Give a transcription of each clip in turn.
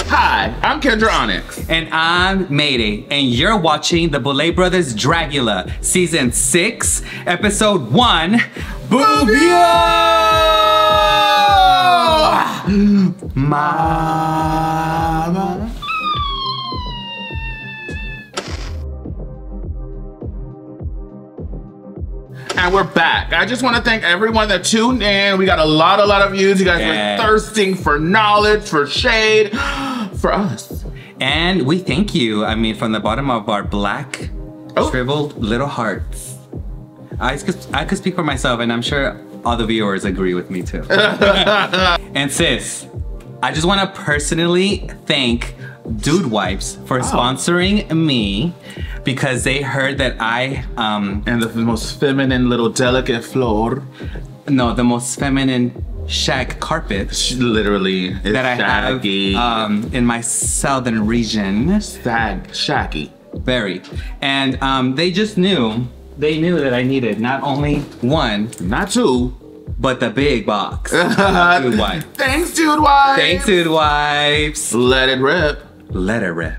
Hi, I'm Kendra Onixxx. And I'm Mayday, and you're watching the Boulet Brothers Dragula, Season 6, Episode 1, BOUview! Mama. And we're back. I just want to thank everyone that tuned in. We got a lot of views. You guys were thirsting for knowledge, for shade, for us. And we thank you. I mean, from the bottom of our black, shriveled little hearts. I could speak for myself, and I'm sure all the viewers agree with me too. And sis, I just want to personally thank Dude Wipes for sponsoring me, because they heard that I and the most feminine little delicate floor. No, the most feminine shag carpet. Literally, it's that I shaggy. have in my southern region. Shaggy. Very. And they just knew. They knew that I needed not only one, not two, but the big box. Dude Wipes. Thanks, Dude Wipes. Thanks, Dude Wipes. Let it rip. Let it rip.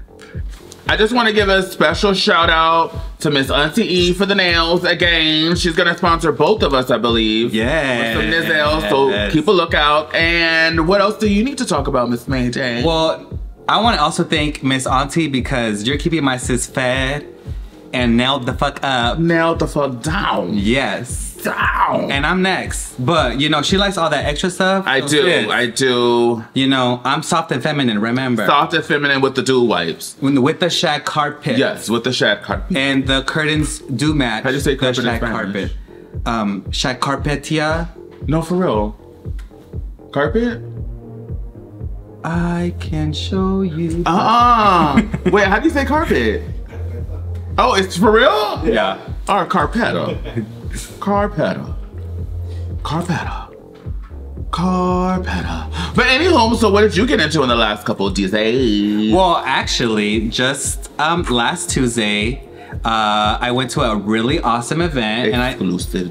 I just want to give a special shout out to Miss Auntie E for the nails again. She's gonna sponsor both of us, I believe. Yeah. With some nails, so keep a lookout. And what else do you need to talk about, Miss Mayday? Well, I want to also thank Miss Auntie, because you're keeping my sis fed and nailed the fuck up. Nailed the fuck down. Yes. Down. And I'm next. But, you know, she likes all that extra stuff. I do. You know, I'm soft and feminine, remember? Soft and feminine with the Dude Wipes. With the shag carpet. Yes, with the shag carpet. And the curtains do match. How do you say carpet shag in Spanish? carpet. Shag carpetia. No, for real. Carpet? I can show you. Wait, how do you say carpet? Oh, it's for real? Yeah. Or carpetta. Carpetta. But anywho, so what did you get into in the last couple of days? Well, actually, just last Tuesday, I went to a really awesome event.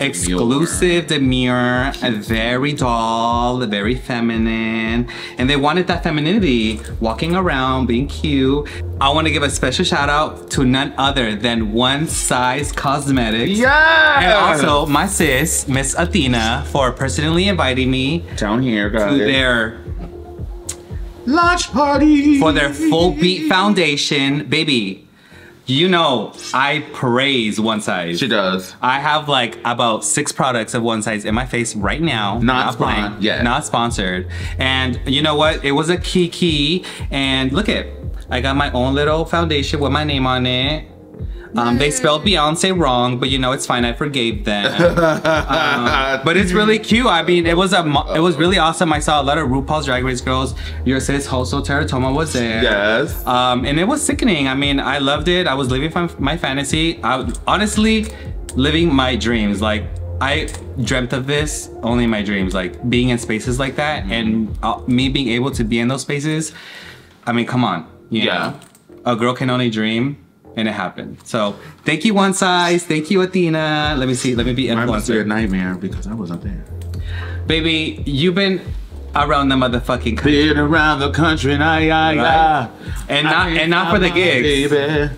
Exclusive demure, very doll, very feminine. And they wanted that femininity, walking around, being cute. I want to give a special shout out to none other than One Size Cosmetics. Yeah! And also my sis, Miss Athena, for personally inviting me down here, guys, to their launch party for their Full Beat Foundation. Baby, you know, I praise One Size. She does. I have like about 6 products of One Size in my face right now. Not sponsored. Yeah. Not sponsored. And you know what? It was a key. And look at, I got my own little foundation with my name on it. They spelled Beyonce wrong, but you know, it's fine. I forgave them. But it's really cute. I mean, it was really awesome. I saw a lot of RuPaul's Drag Race girls. Your sis, Hoso Teratoma, was there. Yes. And it was sickening. I mean, I loved it. I was living my fantasy. I was honestly living my dreams. Like, I dreamt of this only in my dreams, like being in spaces like that, and me being able to be in those spaces. I mean, come on. You know? A girl can only dream. And it happened. So thank you, One Size. Thank you, Athena. Let me see. Let me be influencer. Mine must be a nightmare because I wasn't there. Baby, you've been around the motherfucking country. Been around the country, right? And not for the gigs. Baby.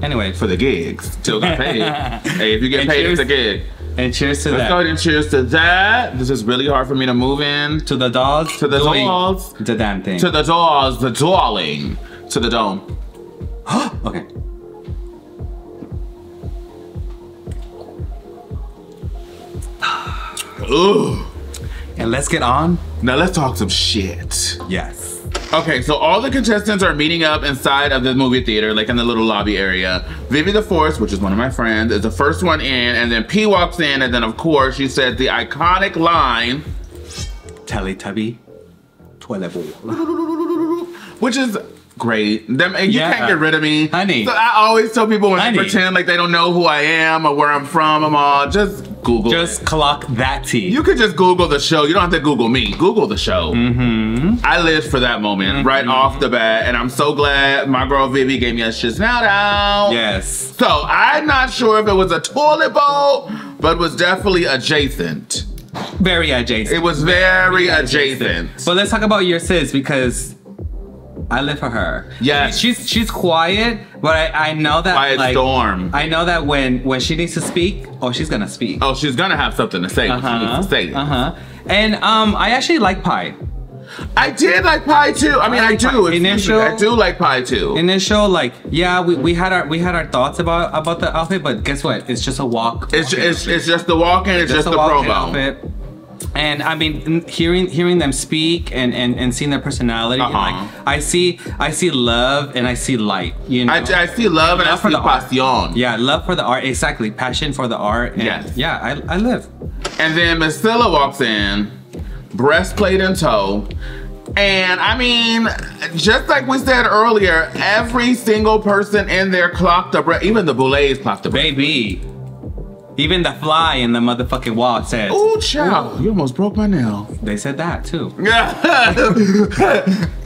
Anyway, for the gigs, still got paid. Hey, if you get paid, it's a gig. And cheers to that. Let's go ahead and cheers to that. This is really hard for me to move in. To the dolls. To the dolls. The damn thing. To the dolls. The dolling. To the dome. Okay. Ooh. And let's get on. Now let's talk some shit. Yes. Okay, so all the contestants are meeting up inside of the movie theater, like in the little lobby area. Vivi the Force, which is one of my friends, is the first one in, and then P walks in, and then of course she said the iconic line, Teletubby, toilet bowl. Which is great. You can't get rid of me. Honey. So I always tell people when they pretend like they don't know who I am or where I'm from, I'm all, just Google Just clock that T. You could just Google the show. You don't have to Google me. Google the show. I lived for that moment right off the bat, and I'm so glad my girl Vivi gave me a shout out. Yes. So I'm not sure if it was a toilet bowl, but it was definitely adjacent. Very adjacent. It was very adjacent. But let's talk about your sis, because I live for her. Yeah, she's quiet, but I know that quiet storm. I know that when she needs to speak, she's gonna speak. Oh, she's gonna have something to say. She needs to say. And I actually like Pie. I did like Pie too. I mean, I do. I do like Pie too. Initial, like, yeah, we had our thoughts about the outfit, but guess what? It's just a walk. It's just the walk and it's just the promo. Outfit. And I mean, hearing them speak and seeing their personality, like I see love and I see light. You know, I see love and I see passion. Yeah, love for the art, exactly. Passion for the art. And yes. Yeah, I live. And then Miss Scylla walks in, breastplate in tow. And I mean, just like we said earlier, every single person in there clocked the even the Boulets clocked the baby. Even the fly in the motherfucking wall said, "Ooh, child, you almost broke my nail." They said that too.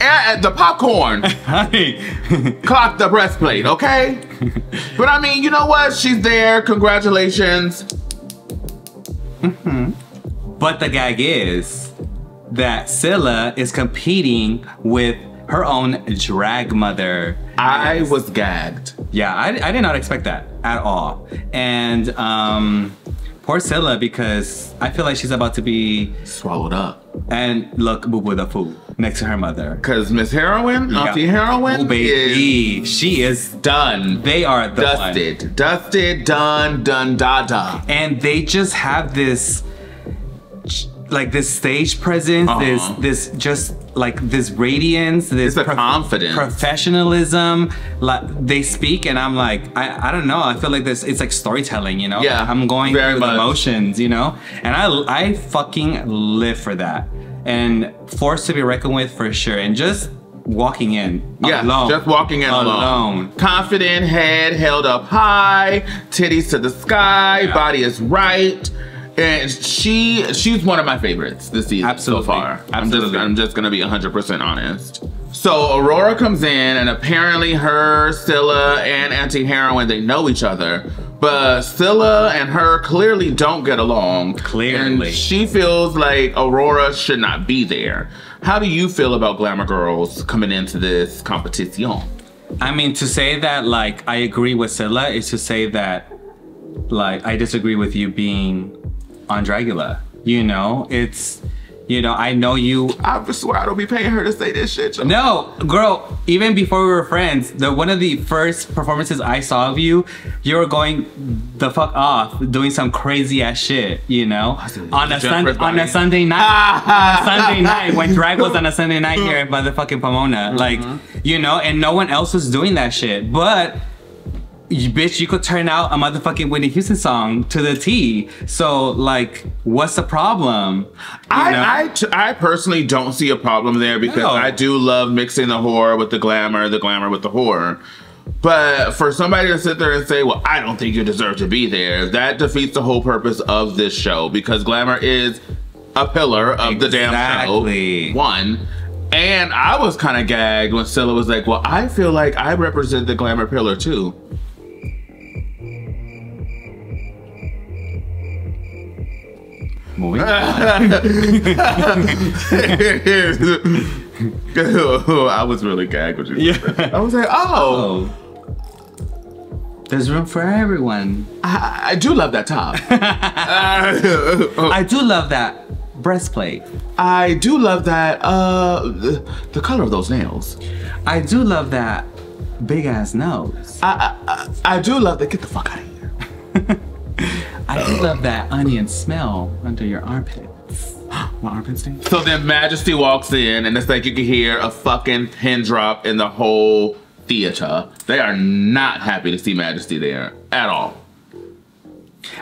And the popcorn clocked the breastplate, okay? But I mean, you know what? She's there. Congratulations. But the gag is that Scylla is competing with her own drag mother. I was gagged. Yeah, I did not expect that at all. And poor Scylla, because I feel like she's about to be swallowed up. And look, Boo the fool next to her mother. Because Miss Heroine, Auntie Heroine, she is done. They are dusted, done, dada. And they just have this, like, this stage presence, this just like this radiance, this confidence, professionalism. Like, they speak, and I'm like, I don't know. I feel like this. It's like storytelling, you know. Yeah, I'm going through the emotions, you know. And I fucking live for that. And forced to be reckoned with for sure. And just walking in alone. Just walking in alone. Confident, head held up high, titties to the sky, body is right. And she's one of my favorites this season so far. Absolutely. I'm just gonna be 100% honest. So Aurora comes in, and apparently her, Scylla, and Auntie Heroine, they know each other. But Scylla and her clearly don't get along. Clearly. And she feels like Aurora should not be there. How do you feel about Glamour Girls coming into this competition? I mean, to say that, like, I agree with Scylla is to say that, like, I disagree with you being on Dragula. You know, it's, you know, I know you. I swear I don't be paying her to say this shit. No, girl, even before we were friends, one of the first performances I saw of you, you were going the fuck off, doing some crazy ass shit, you know? On a Sunday night. Sunday night, when drag was on a Sunday night here in motherfucking Pomona. Like, you know, and no one else was doing that shit. But bitch, you could turn out a motherfucking Whitney Houston song to the T. So, like, what's the problem? I personally don't see a problem there, because I do love mixing the horror with the glamour with the horror. But for somebody to sit there and say, well, I don't think you deserve to be there, that defeats the whole purpose of this show, because glamour is a pillar of the damn show. One. And I was kind of gagged when Scylla was like, well, I feel like I represent the glamour pillar too. Moving on. I was really gagged when you said. I was like, oh. There's room for everyone. I do love that top. I do love that breastplate. I do love that, the color of those nails. I do love that big ass nose. I do love that. Get the fuck out of here. I do love that onion smell under your armpits. My armpits stink. So then Majesty walks in, and it's like you can hear a fucking pin drop in the whole theater. They are not happy to see Majesty there at all.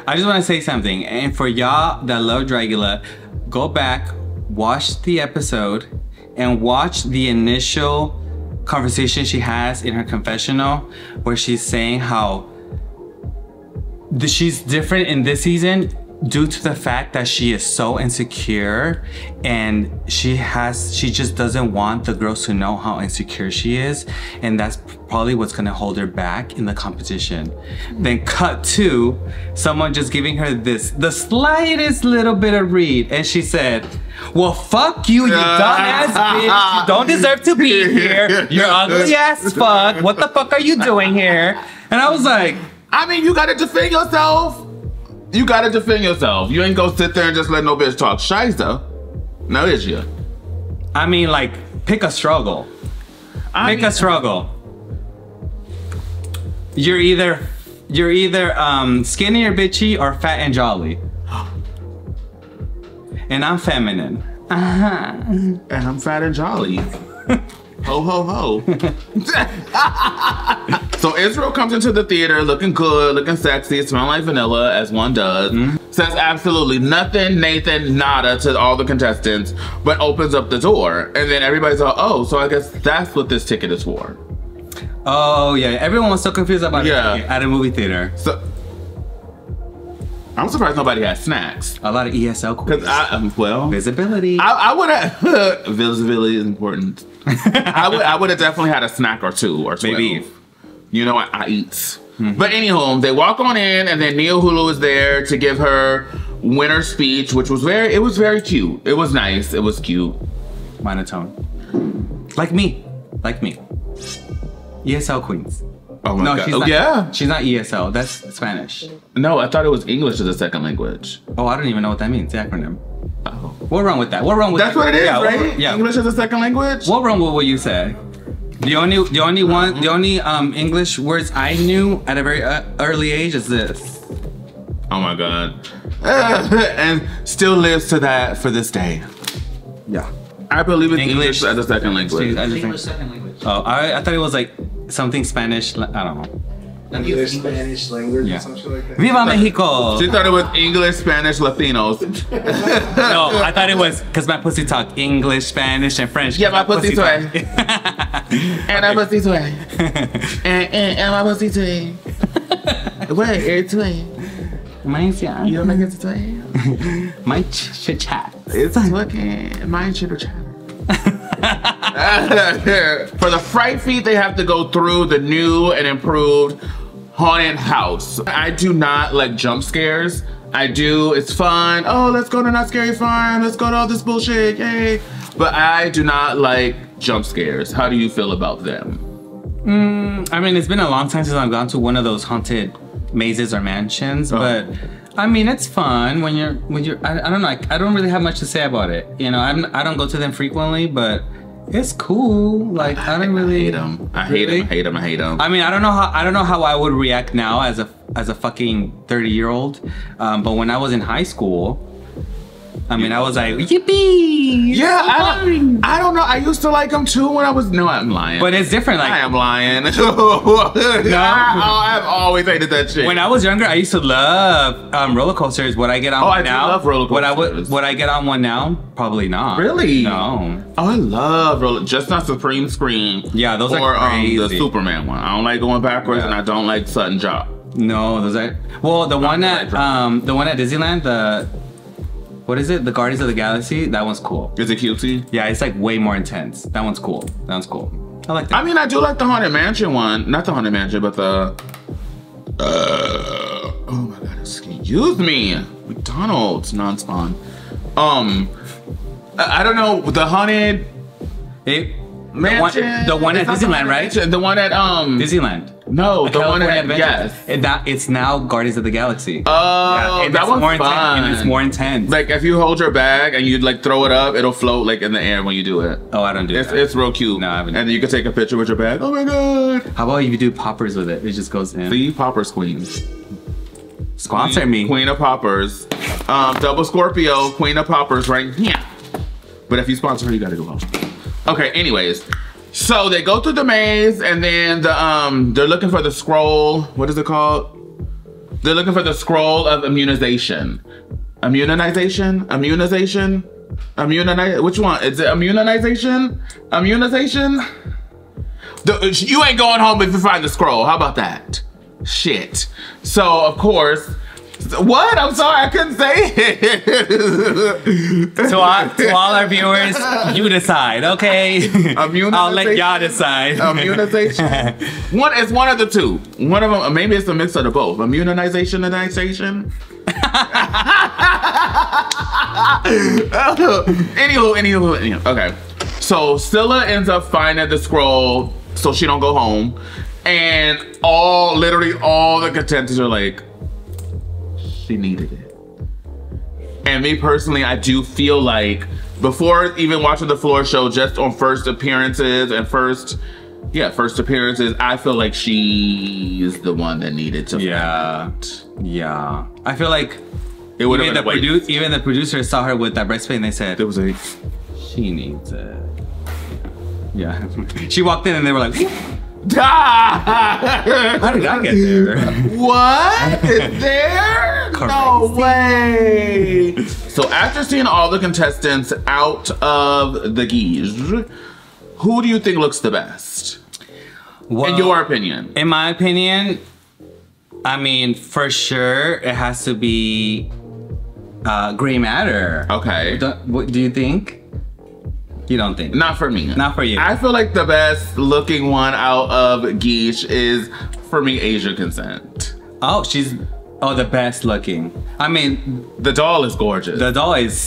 I just want to say something, and for y'all that love Dragula, go back, watch the episode, and watch the initial conversation she has in her confessional, where she's saying how she's different in this season due to the fact that she is so insecure and she just doesn't want the girls to know how insecure she is, and that's probably what's gonna hold her back in the competition. Then cut to someone just giving her the slightest little bit of read, and she said, well, fuck you, you dumbass bitch. You don't deserve to be here. You're ugly as fuck. What the fuck are you doing here? And I was like, I mean, you gotta defend yourself. You gotta defend yourself. You ain't gonna sit there and just let no bitch talk shiza. No, is you? I mean, like, pick a struggle. Pick a struggle. You're either skinny or bitchy or fat and jolly. And I'm feminine. And I'm fat and jolly. Ho, ho, ho. So Israel comes into the theater looking good, looking sexy, smelling like vanilla, as one does. Says absolutely nothing, Nathan, nada to all the contestants, but opens up the door. And then everybody's like, oh, so I guess that's what this ticket is for. Oh, yeah. Everyone was so confused about it at a movie theater. So I'm surprised nobody had snacks. A lot of ESL queens. Well, visibility. I would have. Visibility is important. I would have definitely had a snack or two or 12. Maybe. You know, I eat. But anyhow, they walk on in, and then Neo Hulu is there to give her winner speech, which was very cute. It was nice. It was cute. Monotone. Like me. ESL queens. Oh my God. She's not, she's not ESL. That's Spanish. No, I thought it was English as a second language. Oh, I don't even know what that means. The acronym. Oh. What's wrong with that? What wrong with That's what it is, right? Yeah. English as a second language? What wrong with what you said? The only English words I knew at a very early age is this. Oh my God. And still lives to that for this day. Yeah. I believe it's English as a second language. English second language. Oh, I thought it was like something Spanish. I don't know. English, Spanish language or something like that. Viva Mexico! She thought it was English, Spanish, Latinos. No, I thought it was because my pussy talk English, Spanish, and French. Yeah, my pussy sway. And my pussy sway. And my pussy sway. Wait, it's sway. Mine's yeah. You don't think it's sway? My chit chat. It's fucking mine chitter chatter. For the Fright feat, they have to go through the new and improved haunted house. I do not like jump scares. It's fun. Oh, let's go to Not Scary Farm. Let's go to all this bullshit, yay. But I do not like jump scares. How do you feel about them? I mean, it's been a long time since I've gone to one of those haunted mazes or mansions, but I mean, it's fun when you're, I don't know, I don't really have much to say about it. You know, I don't go to them frequently, but it's cool. Like, I don't really hate them. I hate them. I mean, I don't know how I would react now as a fucking 30-year-old. But when I was in high school, I mean, I was like, yippee! Yeah, I don't know. I used to like them too when I was. No, I'm lying. But it's different. Like, I am lying. No, I've always hated that shit. When I was younger, I used to love roller coasters. Would I get on one now? I love roller coasters. Would I get on one now? Probably not. Really? No. Oh, I love roller. Just not Supreme Scream. Yeah, those are crazy. The Superman one. I don't like going backwards, and I don't like sudden drop. No, those are. Well, the one at Disneyland, what is it? The Guardians of the Galaxy? That one's cool. Is it cutesy? Yeah, it's like way more intense. That one's cool. I like that. I mean, I do like the Haunted Mansion one. Not the Haunted Mansion, but the... oh my God, excuse me. McDonald's, non-spawn. I don't know, the Haunted Mansion? The one at Disneyland, right? The one at... Disneyland. No, the one at, yes. It's now Guardians of the Galaxy. Oh, that one's more fun. And it's more intense. Like, if you hold your bag and you like throw it up, it'll float like in the air when you do it. Oh, I don't do that. It's real cute. No, I haven't. And then you can take a picture with your bag. Oh my God. How about if you do poppers with it? It just goes in. See, Poppers Queens. Sponsor me. Queen of Poppers. Double Scorpio, Queen of Poppers right here. But if you sponsor her, you gotta go home. Okay, anyways. So they go through the maze, and then they're looking for the scroll. What is it called? They're looking for the Scroll of Immunization. Immunization? Which one? Is it immunization? You ain't going home if you find the scroll. How about that? Shit. So, of course, What? I'm sorry, I couldn't say it. To all our viewers, you decide, okay? I'll let y'all decide. Immunization. It's one of the two. One of them, maybe it's a mix of the both. Immunization. Anywho. Okay. So Scylla ends up finding the scroll so she don't go home. And literally all the contenders are like, she needed it. And me personally, I do feel like before even watching the floor show, just on first appearances, I feel like she's the one that needed to fight. Yeah. I feel like even the producers saw her with that breastplate and they said, she needs it. Yeah. She walked in and they were like, how did I get there? What? Is there? No way. So after seeing all the contestants out of the guise, who do you think looks the best? Well, in your opinion? In my opinion, I mean, for sure, it has to be Gray Matter. Okay. What do you think? You don't think? Not for me. Not for you. I feel like the best looking one out of Guiche is, for me, Asia Consent. Oh, the best looking. I mean, the doll is gorgeous. The doll is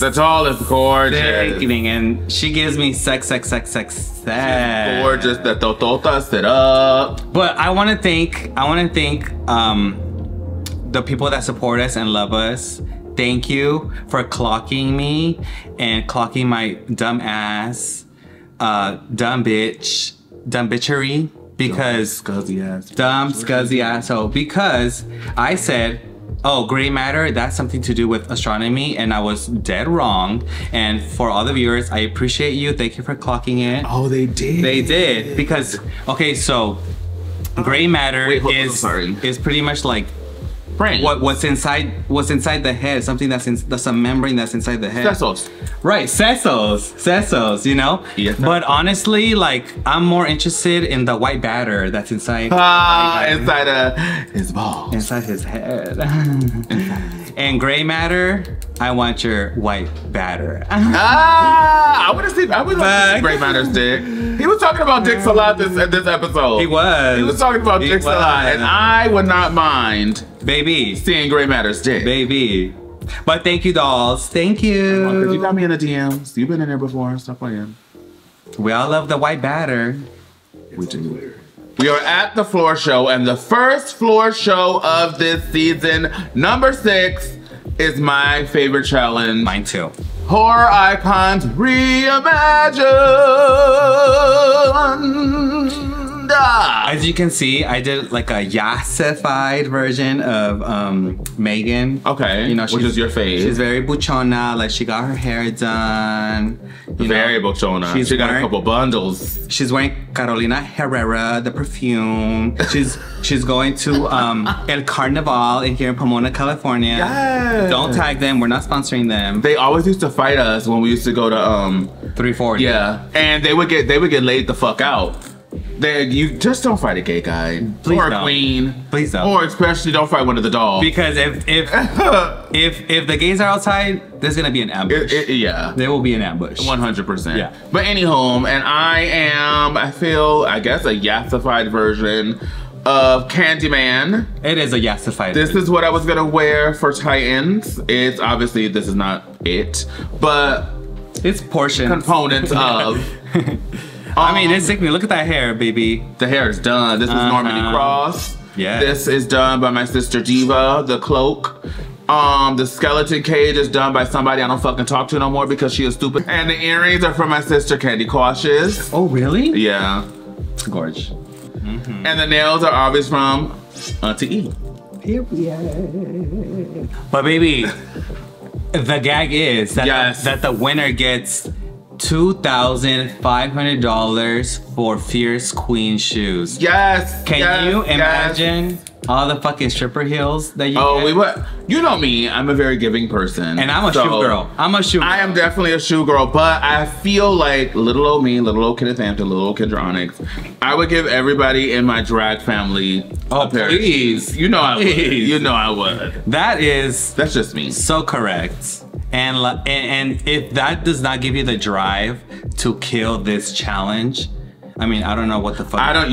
gorgeous. And she gives me sex. She's gorgeous. The totota sit up. But I want to thank the people that support us and love us. Thank you for clocking me and clocking my dumb ass, dumb bitchery, because scuzzy asshole, because I said, oh, Gray Matter, that's something to do with astronomy, and I was dead wrong. And for all the viewers, I appreciate you. Thank you for clocking it. Oh, they did. They did, because okay, so Gray Matter is pretty much like what's inside the head, something that's a membrane that's inside the head. Sesos. Right, sesos, you know? Yes. But honestly, like, I'm more interested in the white batter that's inside inside his balls. Inside his head. And Gray Matter, I want your white batter. I want to see Gray Matter's dick. He was talking about dicks a lot this episode. He was talking about dicks a lot, and I would not mind seeing Gray Matter's dick. Baby. But thank you, dolls. Thank you. Because you got me in the DMs. You've been in there before. Stop playing. We all love the white batter. We do. We are at the floor show, and the first floor show of this season, number 6, is my favorite challenge. Mine too. Horror Icons Reimagined. As you can see, I did like a yassified version of Megan. Okay, you know, which is your fave. She's very buchona, like she got her hair done. Very buchona. She got a couple bundles. She's wearing Carolina Herrera, the perfume. She's going to El Carnival here in Pomona, California. Yes. Don't tag them. We're not sponsoring them. They always used to fight us when we used to go to 340. Yeah, and they would get laid the fuck out. You just don't fight a gay guy. Please or a don't. Queen. Please don't. Or especially don't fight one of the dolls. Because if the gays are outside, there's gonna be an ambush. Yeah. There will be an ambush. 100%. Yeah. But anywho, and I feel a yassified version of Candyman. It is a yassified. This is what I was gonna wear for Titans. It's obviously, this is not it, but it's portions. Components of. I mean, it's sick. Look at that hair, baby. The hair is done. This is Normandy Cross. Yeah. This is done by my sister Diva. The cloak. The skeleton cage is done by somebody I don't fucking talk to no more because she is stupid. And the earrings are from my sister Candy Cautious. Oh, really? Yeah. Gorge. And the nails are obvious from Auntie E. But baby, the gag is that, that the winner gets $2,500 for Fierce Queen shoes. Yes. Can you imagine all the fucking stripper heels that you Oh, get. we were. You know me. I'm a very giving person, And I'm a shoe girl. I'm a shoe girl. I am definitely a shoe girl, but I feel like little old me, little old Kenneth Hampton, little old Kendra Onixxx, I would give everybody in my drag family a pair of shoes. You know I would. You know I would. That's just me. So correct. And if that does not give you the drive to kill this challenge, I mean, I don't know what the fuck. I don't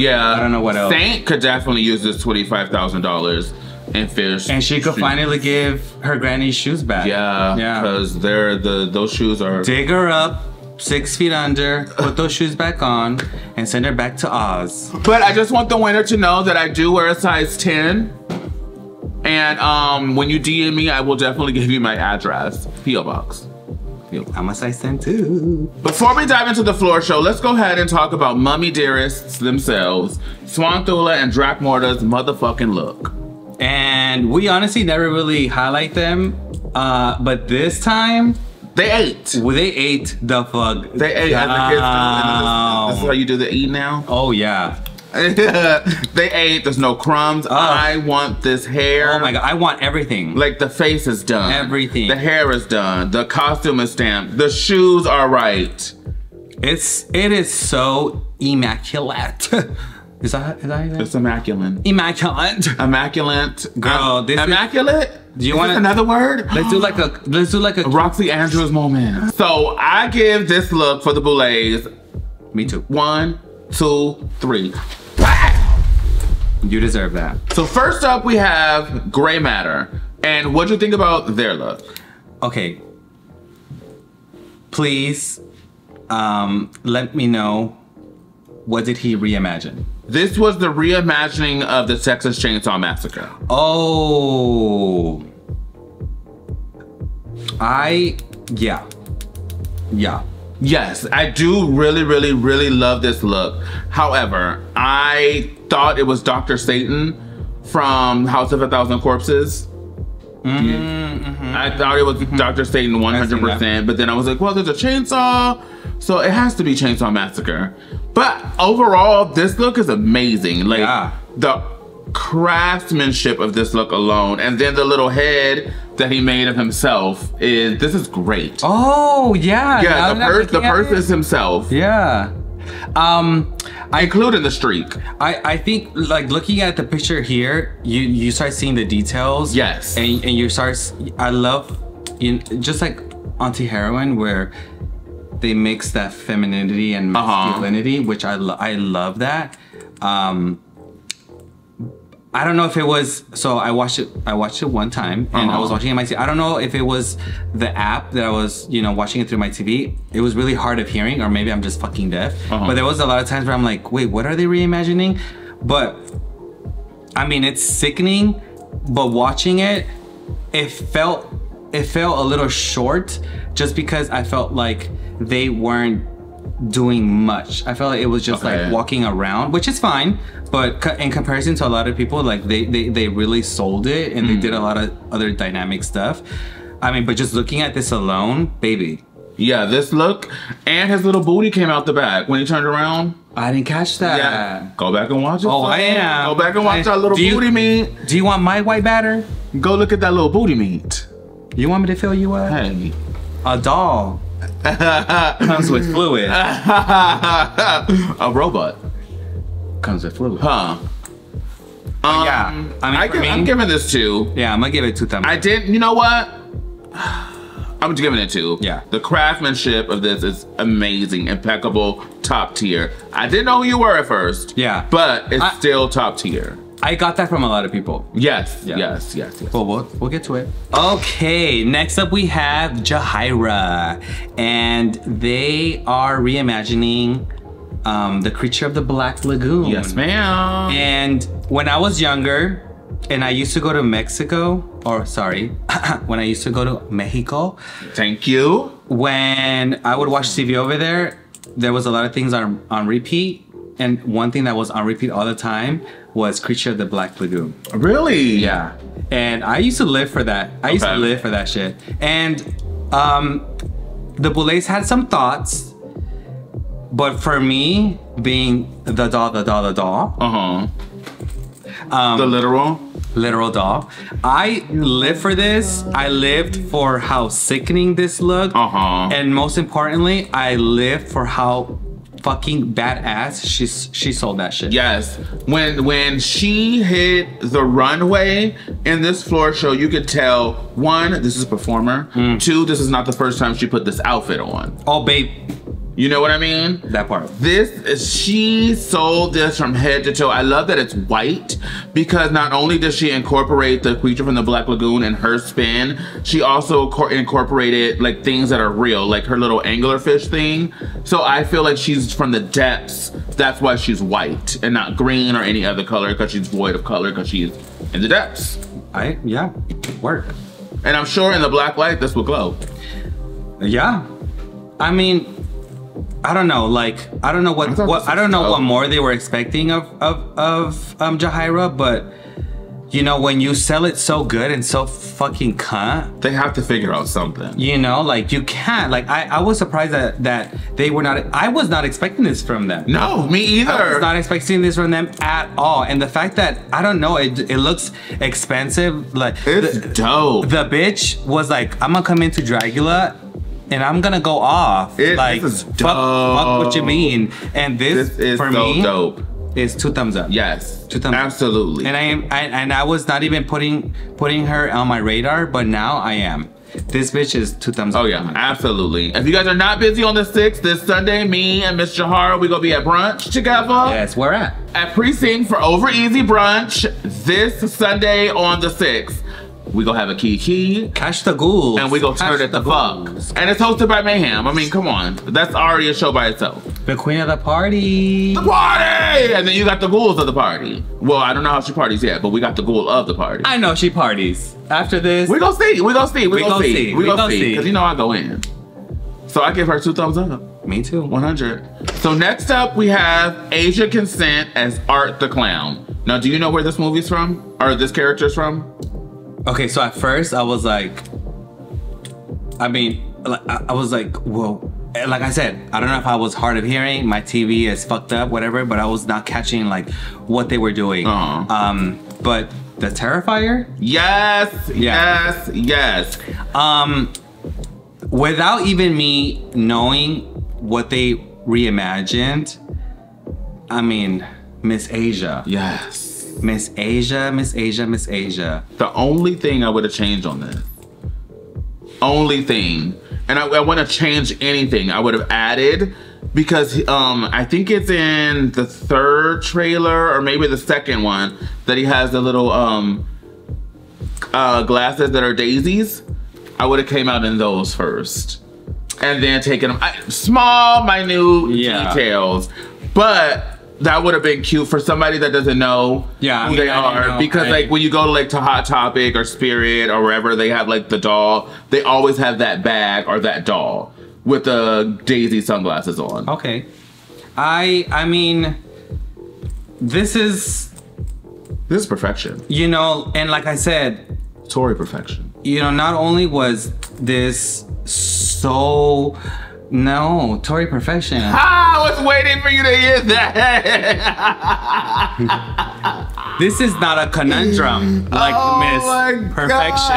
know what else. Saint could definitely use this $25,000 in fish. And she could finally give her granny's shoes back. Yeah, because those shoes are. Dig her up 6 feet under, put those shoes back on, and send her back to Oz. But I just want the winner to know that I do wear a size 10. And when you DM me, I will definitely give you my address. P.O. Box. I'm a size 10 too. Before we dive into the floor show, let's go ahead and talk about Mummy Dearests themselves, Swanthula and Drakmorta's motherfucking look. And we honestly never really highlight them, but this time they ate. They ate the fuck. They ate as the kids do. This is how you do the eat now. Oh yeah. They ate. There's no crumbs. I want this hair. Oh my god, I want everything. Like the face is done. Everything. The hair is done. The costume is stamped. The shoes are right. It is so immaculate. Is that It's immaculate. Immaculate. Immaculate. Girl, this immaculate? Do you want another word? Let's do like a Roxy Andrews moment. So I give this look for the Boulets. Me too. 1, 2, 3. You deserve that. So first up we have Gray Matter. And what do you think about their look? Okay. Please let me know, what did he reimagine? This was the reimagining of the Texas Chainsaw Massacre. Oh. Yeah. Yes, I do really love this look. However, I thought it was Dr. Satan from House of a Thousand Corpses. I thought it was Dr. Satan 100%, but then I was like, well, there's a chainsaw, so it has to be Chainsaw Massacre. But overall, this look is amazing. Like the craftsmanship of this look alone, and then the little head that he made of himself this is great. Oh yeah. Yeah, the purse is himself. Yeah. I included the streak. I think like looking at the picture here, you start seeing the details. Yes. And you start. I love, just like Auntie Heroine, where they mix that femininity and masculinity, which I love that. I don't know if it was, so I watched it one time, and I was watching it on my TV. I don't know if it was the app that I was, watching it through my TV. It was really hard of hearing, or maybe I'm just fucking deaf. But there was a lot of times where I'm like, wait, what are they reimagining? But I mean, it's sickening, but watching it, it felt a little short, just because I felt like they weren't doing much. I felt like it was just like walking around, which is fine, but in comparison to a lot of people, like they really sold it, and they did a lot of other dynamic stuff. I mean, but just looking at this alone, baby. Yeah, this look, and his little booty came out the back when he turned around. I didn't catch that. Yeah. Go back and watch it. Oh, I am. Go back and watch that little booty meat. Do you want my white batter? Go look at that little booty meat. You want me to fill you up? Hey. A doll comes with fluid. A robot comes with fluid. Huh. Yeah. I'm giving this 2. Yeah, I'm gonna give it 2 thumbs. I didn't. You know what? I'm giving it 2. Yeah. The craftsmanship of this is amazing, impeccable, top tier. I didn't know who you were at first. Yeah. But it's still top tier. I got that from a lot of people. Yes. Yeah. Yes. Well, we'll get to it. Okay, next up we have Jaharia, and they are reimagining the Creature of the Black Lagoon. Yes, ma'am. And when I was younger, and I used to go to Mexico, or sorry, when I used to go to Mexico. Thank you. When I would watch TV over there, there was a lot of things on repeat. And one thing that was on repeat all the time was Creature of the Black Lagoon. Really? Yeah. And I used to live for that. I used to live for that shit. And the Boulets had some thoughts, but for me, being the doll, The literal doll. I lived for this. I lived for how sickening this looked. And most importantly, I lived for how fucking badass she sold that shit. Yes. When she hit the runway in this floor show, you could tell, one, this is a performer. Two, this is not the first time she put this outfit on. Oh, babe. You know what I mean? That part. She sold this from head to toe. I love that it's white because not only does she incorporate the creature from the Black Lagoon in her spin, she also incorporated like things that are real, like her little anglerfish thing. So I feel like she's from the depths. That's why she's white and not green or any other color, because she's void of color, because she's in the depths. Yeah, work. And I'm sure in the black light, this will glow. Yeah. I mean, I don't know. Like, I don't know what more they were expecting of Jaharia, but you know, when you sell it so good and so fucking cunt, they have to figure out something. You know, like you can't. Like I was surprised that they were not. I was not expecting this from them. No, me either. I was not expecting this from them at all. And the fact that I don't know, it looks expensive. Like it's dope. The bitch was like, I'm gonna come into Dragula and I'm gonna go off. Like, fuck what you mean. And this is for so me dope. Is 2 thumbs up. Yes, 2 thumbs absolutely. Up. And I was not even putting her on my radar, but now I am. This bitch is 2 thumbs up. Oh yeah, absolutely. If you guys are not busy on the 6th, this Sunday, me and Miss Jaharia, we gonna be at brunch together. Yes, where at? At Precinct for Over Easy brunch this Sunday on the 6th. We gonna have a key. Catch the ghouls. And we gonna turn it the fuck. And it's hosted by Mayhem. I mean, come on. That's already a show by itself. The queen of the party. The party! And then you got the ghouls of the party. Well, I don't know how she parties yet, but we got the ghoul of the party. I know she parties. After this. We gonna see. We gonna see. Because you know I go in. So I give her 2 thumbs up. Me too. 100. So next up we have Asia Consent as Art the Clown. Now, do you know where this movie's from? Or this character's from? Okay, so at first I was like, I was like, whoa. Like I said, I don't know if I was hard of hearing, my TV is fucked up, whatever, but I was not catching like what they were doing. But the Terrifier? Yes, yeah. yes. Without even me knowing what they reimagined, I mean, Miss Asia. Yes. Miss Asia. The only thing I would have changed on this, only thing, and I want to change anything, I would have added, because I think it's in the 3rd trailer or maybe the 2nd one that he has the little glasses that are daisies. I would have came out in those first and then taken them, small, minute details, but that would have been cute for somebody that doesn't know who they are. Because like when you go to Hot Topic or Spirit or wherever they have like the doll, they always have that bag or that doll with the Daisy sunglasses on. Okay. I mean, this is perfection. You know, and like I said, Tory perfection. You know, not only was this so... No, Tory perfection. I was waiting for you to hear that. This is not a conundrum like Miss Perfection.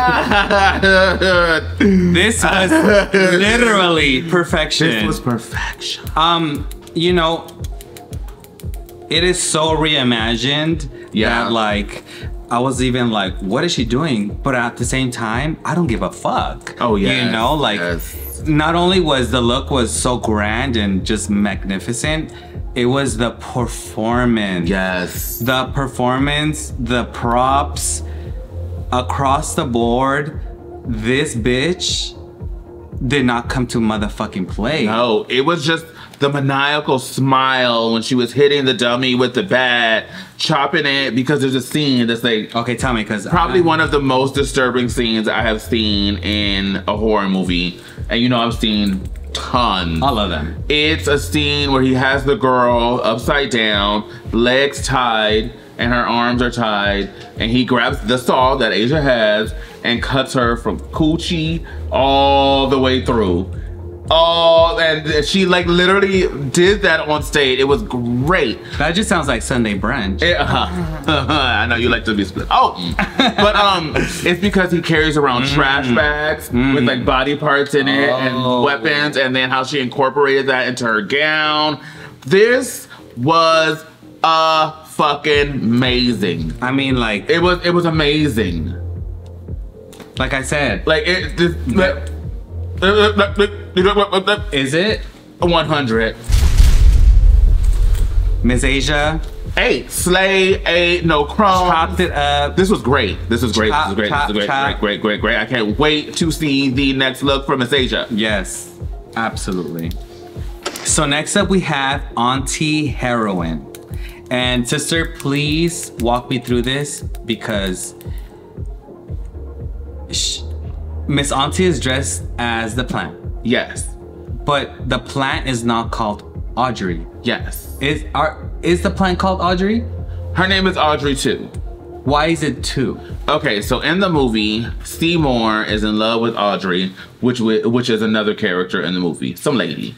This was literally perfection. This was perfection. You know, it is so reimagined that like I was even like, what is she doing? But at the same time, I don't give a fuck. Oh yeah. You know, like not only was the look was so grand and just magnificent, it was the performance. Yes. The performance, the props, across the board. This bitch did not come to motherfucking play. No, it was just the maniacal smile when she was hitting the dummy with the bat, chopping it, because there's a scene that's like... Okay, tell me, because... Probably one of the most disturbing scenes I have seen in a horror movie. And you know, I've seen tons. All of them. It's a scene where he has the girl upside down, legs tied, and her arms are tied, and he grabs the saw that Asia has and cuts her from coochie all the way through. Oh, and she like literally did that on stage. It was great. That just sounds like Sunday brunch. I know you like to be split. Oh, but it's because he carries around trash bags with like body parts in it and weapons, and then how she incorporated that into her gown. This was fucking amazing. I mean, like it was amazing. Like I said, like it. Is it 100? Miss Asia? 8. Slay, 8, no crumbs. Chopped it up. This was great. This was great. Chop, This was great. chop, This was chop. great. I can't wait to see the next look from Miss Asia. Yes, absolutely. So next up we have Auntie Heroine. And sister, please walk me through this because Miss Auntie is dressed as the plant. Yes. But the plant is not called Audrey. Yes. Is the plant called Audrey? Her name is Audrey too. Why is it 2? Okay, so in the movie, Seymour is in love with Audrey, which is another character in the movie, some lady.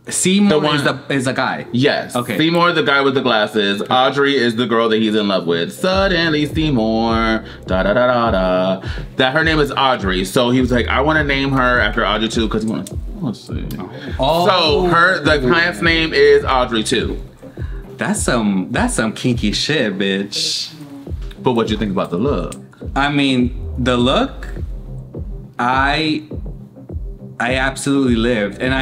Seymour is a guy. Yes. Okay. Seymour, the guy with the glasses. Audrey is the girl that he's in love with. Suddenly Seymour, da da da da da. That her name is Audrey. So he was like, I want to name her after Audrey too, because he wants. Let's see. Oh. So the client's name is Audrey too. That's some kinky shit, bitch. But what you think about the look? I mean, the look, I absolutely lived, and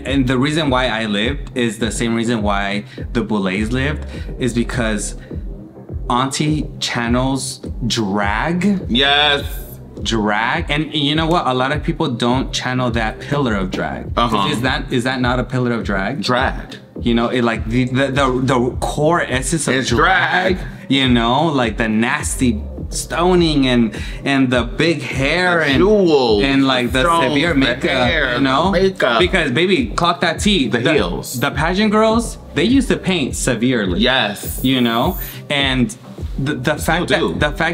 and the reason why I lived is the same reason why the Boulets lived, is because Auntie channels drag. Yes. Drag, and you know what? A lot of people don't channel that pillar of drag. Is that not a pillar of drag? Drag. You know, it like the core essence of drag. You know, like the nasty stoning and the big hair and jewels and like the severe makeup, you know, because baby, clock that T. The heels. The pageant girls, they used to paint severely. Yes. You know, and the fact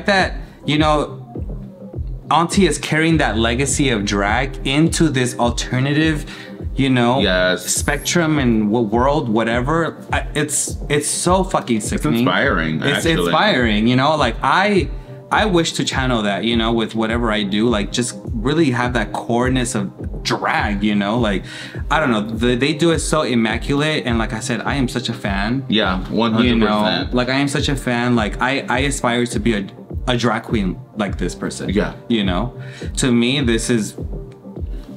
that you know, Auntie is carrying that legacy of drag into this alternative, you know, spectrum and world, whatever. It's so fucking sickening. It's inspiring. It's inspiring, you know. Like I wish to channel that, you know, with whatever I do. Like just really have that coreness of drag, you know. Like I don't know, they do it so immaculate, and like I said, I am such a fan. Yeah, 100%. You know, like I am such a fan. Like I aspire to be a drag queen like this person. Yeah. You know, to me, this is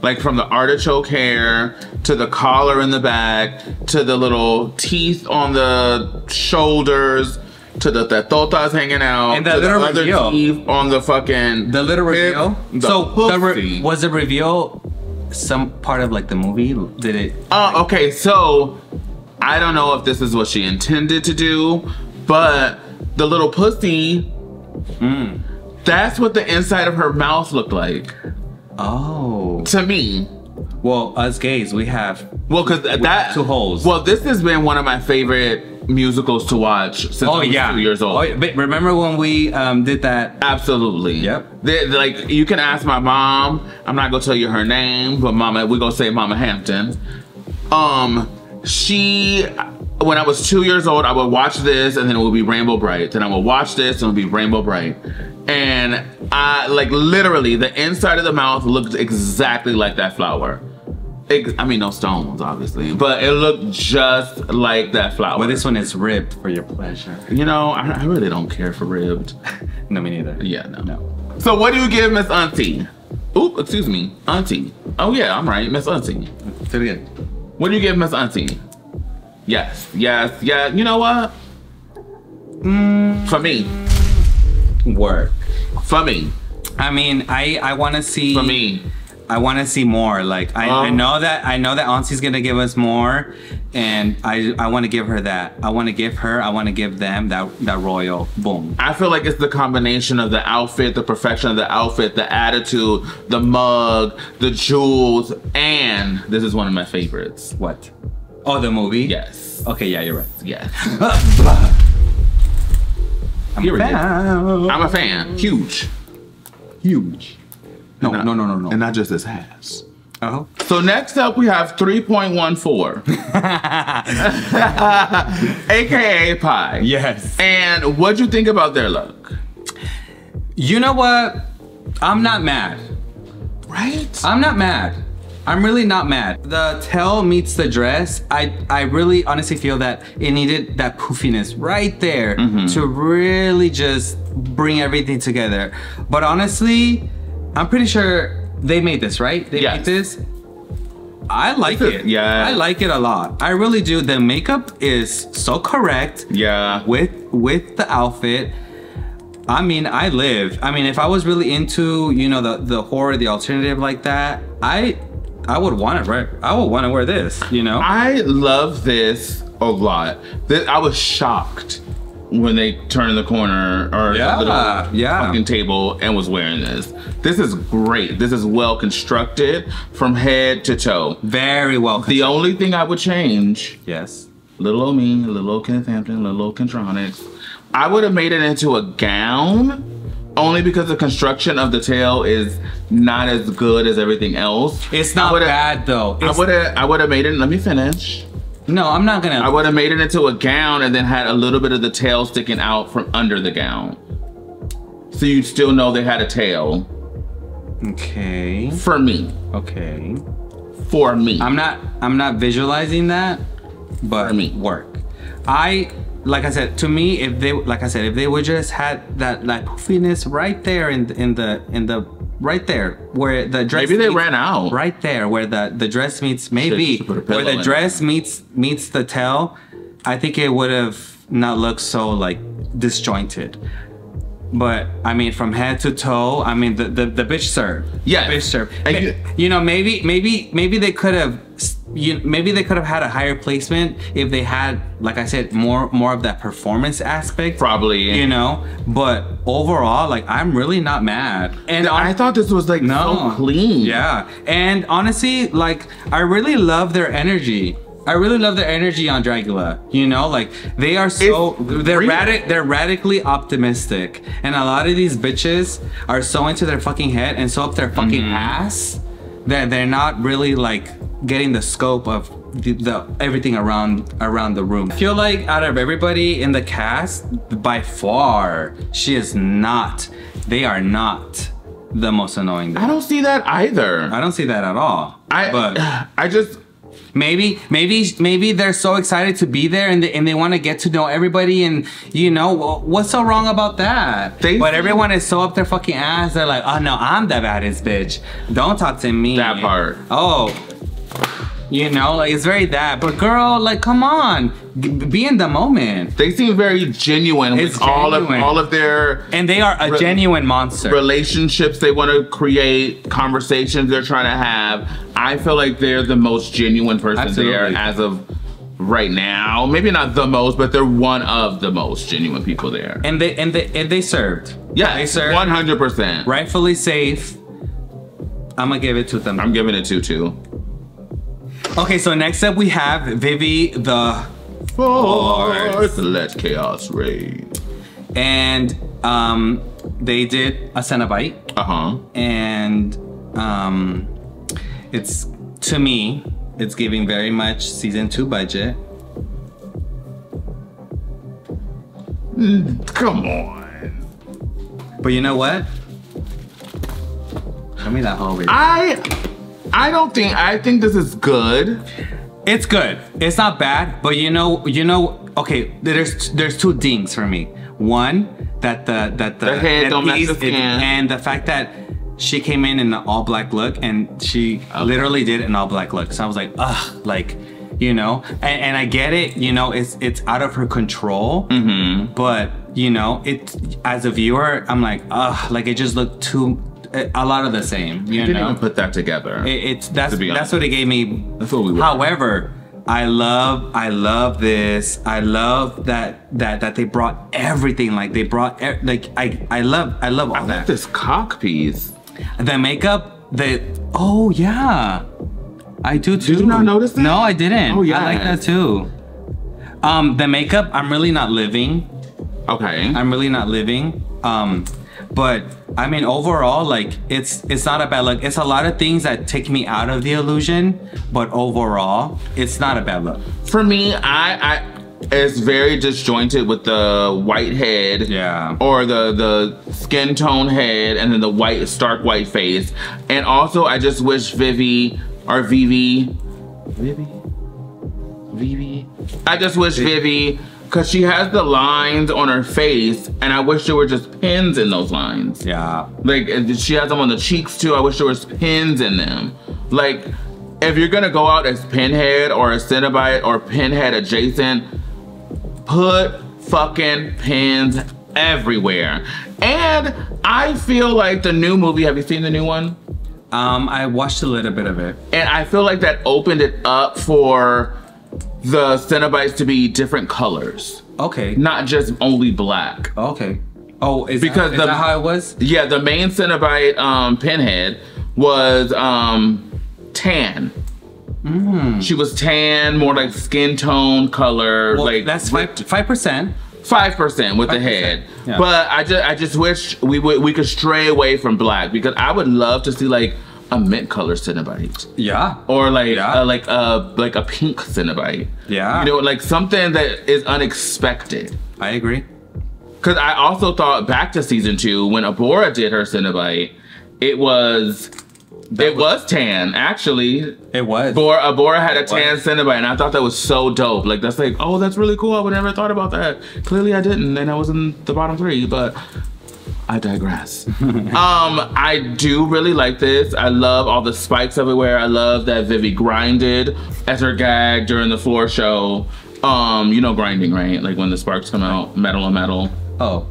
like from the artichoke hair to the collar in the back to the little teeth on the shoulders to the tetotas hanging out and the to little the other reveal teeth on the fucking little reveal. So was the reveal some part of like the movie? Did it? Okay. So I don't know if this is what she intended to do, but the little pussy. That's what the inside of her mouth looked like. Oh. To me. Well, us gays, we have. Well, because that 2 holes. Well, this has been one of my favorite musicals to watch since I was 2 years old. Oh, but remember when we did that? Absolutely. Yep. Like you can ask my mom. I'm not gonna tell you her name, but Mama, we're gonna say Mama Hampton. When I was 2 years old, I would watch this and then it would be Rainbow Bright. Then I would watch this and it would be Rainbow Bright. And I, like literally, the inside of the mouth looked exactly like that flower. I mean, no stones, obviously, but it looked just like that flower. But this one is ribbed for your pleasure. You know, I really don't care for ribbed. No, me neither. Yeah, no. So what do you give Miss Auntie? Oop, excuse me, Auntie. Oh yeah, I'm right, Miss Auntie. Say it again. What do you give Miss Auntie? Yes. You know what? For me. Work. For me. I mean, I want to see. For me. I want to see more. Like I know that Auntie's gonna give us more, and I want to give her that. I want to give them that royal boom. I feel like it's the combination of the outfit, the perfection of the outfit, the attitude, the mug, the jewels, and this is one of my favorites. What? Oh, the movie? Yes. Okay, yeah, you're right. Yes. I'm a fan. I'm a fan. Huge. No. And not just this ass. Oh. So next up, we have 3.14, aka Pie. Yes. And what'd you think about their look? You know what? I'm not mad. Right? I'm not mad. I'm really not mad. The tail meets the dress. I really honestly feel that it needed that poofiness right there to really just bring everything together. But honestly, I'm pretty sure they made this, right? They made this. I like it. Yeah. I like it a lot. I really do. The makeup is so correct. Yeah. With the outfit. I mean, if I was really into, you know, the horror, the alternative like that, I would want to wear this, you know? I love this a lot. I was shocked when they turned the corner or the little fucking table and was wearing this. This is great. This is well constructed from head to toe. Very well constructed. The only thing I would change, yes, little old me, little old Kenneth Hampton, little old Kentronics, I would have made it into a gown. Only because the construction of the tail is not as good as everything else. It's not bad though. I would have made it, let me finish. No, I'm not gonna. I would have made it into a gown and then had a little bit of the tail sticking out from under the gown. So you'd still know they had a tail. Okay. For me. Okay. For me. I'm not visualizing that, but for me. Work. Like I said, to me, if they would just had that poofiness right there in the right there where the dress maybe they ran out right there where the dress meets where the dress meets the tail. I think it would have not looked so like disjointed. But I mean, from head to toe, I mean the bitch served. Yeah, bitch served. You know, maybe they could have. Maybe they could have had a higher placement if they had, like I said, more of that performance aspect. Probably. You know, but overall, like, I'm really not mad. And I thought this was like so clean. Yeah, and honestly, like, I really love their energy. I really love their energy on Dragula. You know, like they are they're radically optimistic, and a lot of these bitches are so into their fucking head and so up their fucking ass that they're not really like getting the scope of the everything around the room. I feel like out of everybody in the cast, by far, they are not the most annoying there. I don't see that either. I don't see that at all. I just maybe they're so excited to be there and they want to get to know everybody, and you know what's so wrong about that? But everyone is so up their fucking ass. They're like, oh no, I'm the baddest bitch. Don't talk to me. That part. Oh. You know, like it's very that, but girl, like, come on, be in the moment. They seem very genuine with all of their, and they are a genuine monster. Relationships they want to create, conversations they're trying to have. I feel like they're the most genuine person there as of right now. Maybe not the most, but they're one of the most genuine people there. And they served. Yeah, they served 100%. Rightfully safe. I'm gonna give it to them. I'm giving it 2-2. Okay, so next up we have Vivi the Force. Let chaos reign. And they did a Cenobite. And it's, to me, it's giving very much season 2 budget. Come on. But you know what? Show me that hole. I think this is good. It's good. It's not bad, but you know, okay, there's 2 dings for me. One, that the head don't match the skin. And the fact that she came in an all black look, and she literally did an all black look. So I was like, ugh, like, you know, and I get it, you know, it's out of her control. But you know, as a viewer, I'm like, ugh, like it just looked a lot of the same. You didn't even put that together. That's what it gave me. That's what we were. However, I love this. I love that they brought everything. Like they brought I love all that. I like this cock piece. The makeup. Oh yeah, I do too. Did you not notice that? No, I didn't. Oh yeah, I like that too. The makeup. I'm really not living. Okay. I'm really not living. But I mean, overall, like it's not a bad look. It's a lot of things that take me out of the illusion, but overall, it's not a bad look. For me, it's very disjointed with the white head, or the skin tone head, and then the stark white face. And also, I just wish Vivi. I just wish Vivi, because she has the lines on her face, and I wish there were just pins in those lines. Yeah. Like, she has them on the cheeks too. I wish there was pins in them. Like, if you're gonna go out as Pinhead or a Cenobite or Pinhead adjacent, put fucking pins everywhere. And I feel like the new movie, have you seen the new one? I watched a little bit of it. And I feel like that opened it up for the Cenobites to be different colors. Okay. Not just only black. Okay. Oh, is that how it was? Yeah, the main Cenobite Pinhead was tan. She was tan, more like skin tone color. Well, like that's 5%. 5% with the head. Yeah. But I just wish we could stray away from black, because I would love to see like a mint color Cenobite. Yeah. Or like a pink Cenobite. Yeah. You know, like something that is unexpected. I agree. Because I also thought back to season 2 when Aurora did her Cenobite, it was tan, actually. It was. Aurora had a tan Cenobite, and I thought that was so dope. Like, that's like, oh, that's really cool. I would never thought about that. Clearly I didn't, and I was in the bottom 3, but I digress. I do really like this. I love all the spikes everywhere. I love that Vivi grinded as her gag during the floor show. You know grinding, right? Like when the sparks come out, metal on metal. Oh.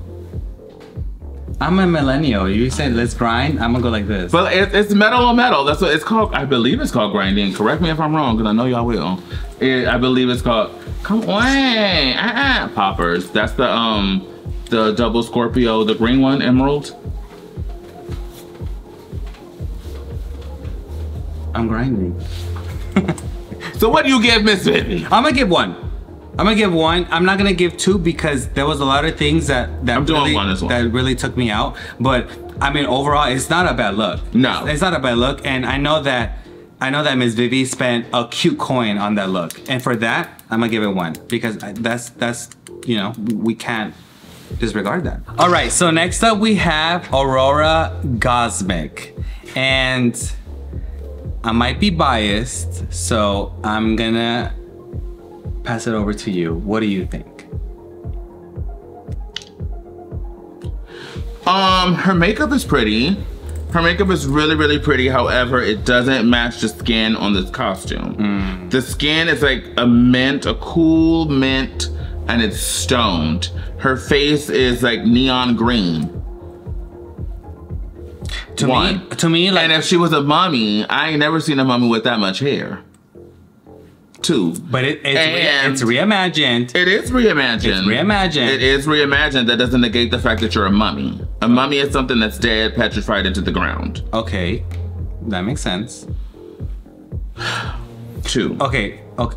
I'm a millennial. You said let's grind. I'm gonna go like this. But it's metal on metal. That's what it's called. I believe it's called grinding. Correct me if I'm wrong, because I know y'all will. I believe it's called. Come on, poppers. That's the double Scorpio, the green one, emerald. I'm grinding. So what do you give Miss Vivi? I'm gonna give 1. I'm gonna give 1. I'm not gonna give 2 because there was a lot of things that really took me out. But I mean, overall, it's not a bad look. No, it's not a bad look, and I know that Miss Vivi spent a cute coin on that look, and for that, I'm gonna give it 1 because that's you know, we can't disregard that. All right, so next up we have Aurora Gozmic, and I might be biased, so I'm gonna pass it over to you. What do you think? Her makeup is pretty. Her makeup is really, really pretty. However, it doesn't match the skin on this costume. The skin is like a cool mint, and it's stoned. Her face is like neon green. To me, like, and if she was a mummy, I ain't never seen a mummy with that much hair. 2. But it's reimagined. It is reimagined. It's reimagined. It is reimagined. That doesn't negate the fact that you're a mummy. A mummy is something that's dead, petrified into the ground. Okay, that makes sense. 2. Okay. Oh,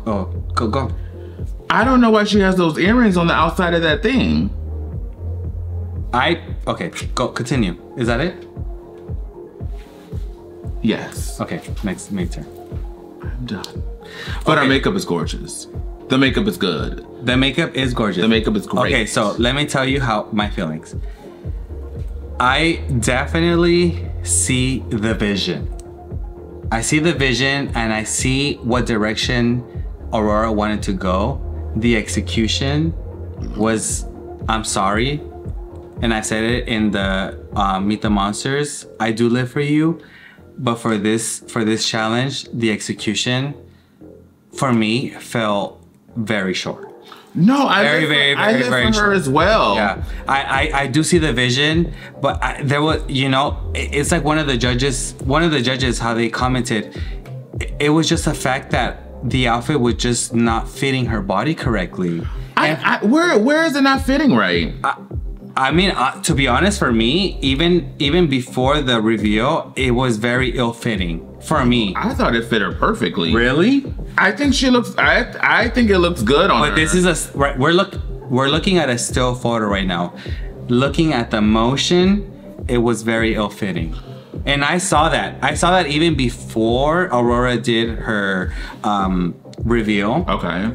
go. I don't know why she has those earrings on the outside of that thing. Okay, go, continue. Is that it? Yes. Okay, next turn. I'm done. But her makeup is gorgeous. The makeup is good. The makeup is gorgeous. The makeup is great. Okay, so let me tell you my feelings. I definitely see the vision. I see the vision, and I see what direction Aurora wanted to go. The execution was, I'm sorry, and I said it in the Meet the Monsters, I do live for you, but for this challenge, the execution for me felt very short. No, I very for her short. as well. Yeah, I do see the vision, but there was, you know, it's like one of the judges, how they commented, it was just the fact that the outfit was just not fitting her body correctly. Where is it not fitting right? I mean, to be honest, for me, even before the reveal, it was very ill-fitting for me. I thought it fit her perfectly. Really? I think she looks. I think it looks good on her. But this is we're looking at a still photo right now, looking at the motion it was very ill-fitting. And I saw that. I saw that even before Aurora did her reveal. Okay.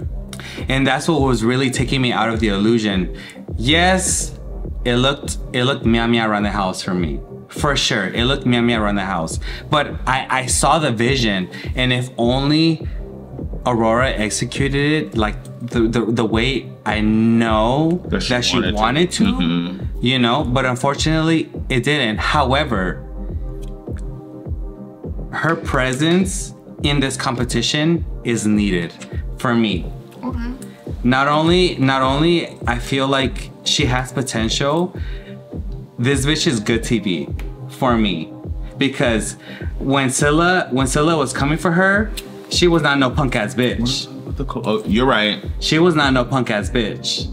And that's what was really taking me out of the illusion. Yes, it looked meow around the house for me. For sure, it looked meow around the house. But I saw the vision, and if only Aurora executed it like the way I know that she wanted to, you know, but unfortunately it didn't. However, her presence in this competition is needed for me. Okay. Not only I feel like she has potential, this bitch is good TV for me. Because when Scylla was coming for her, she was not no punk ass bitch. Oh, you're right. She was not no punk ass bitch.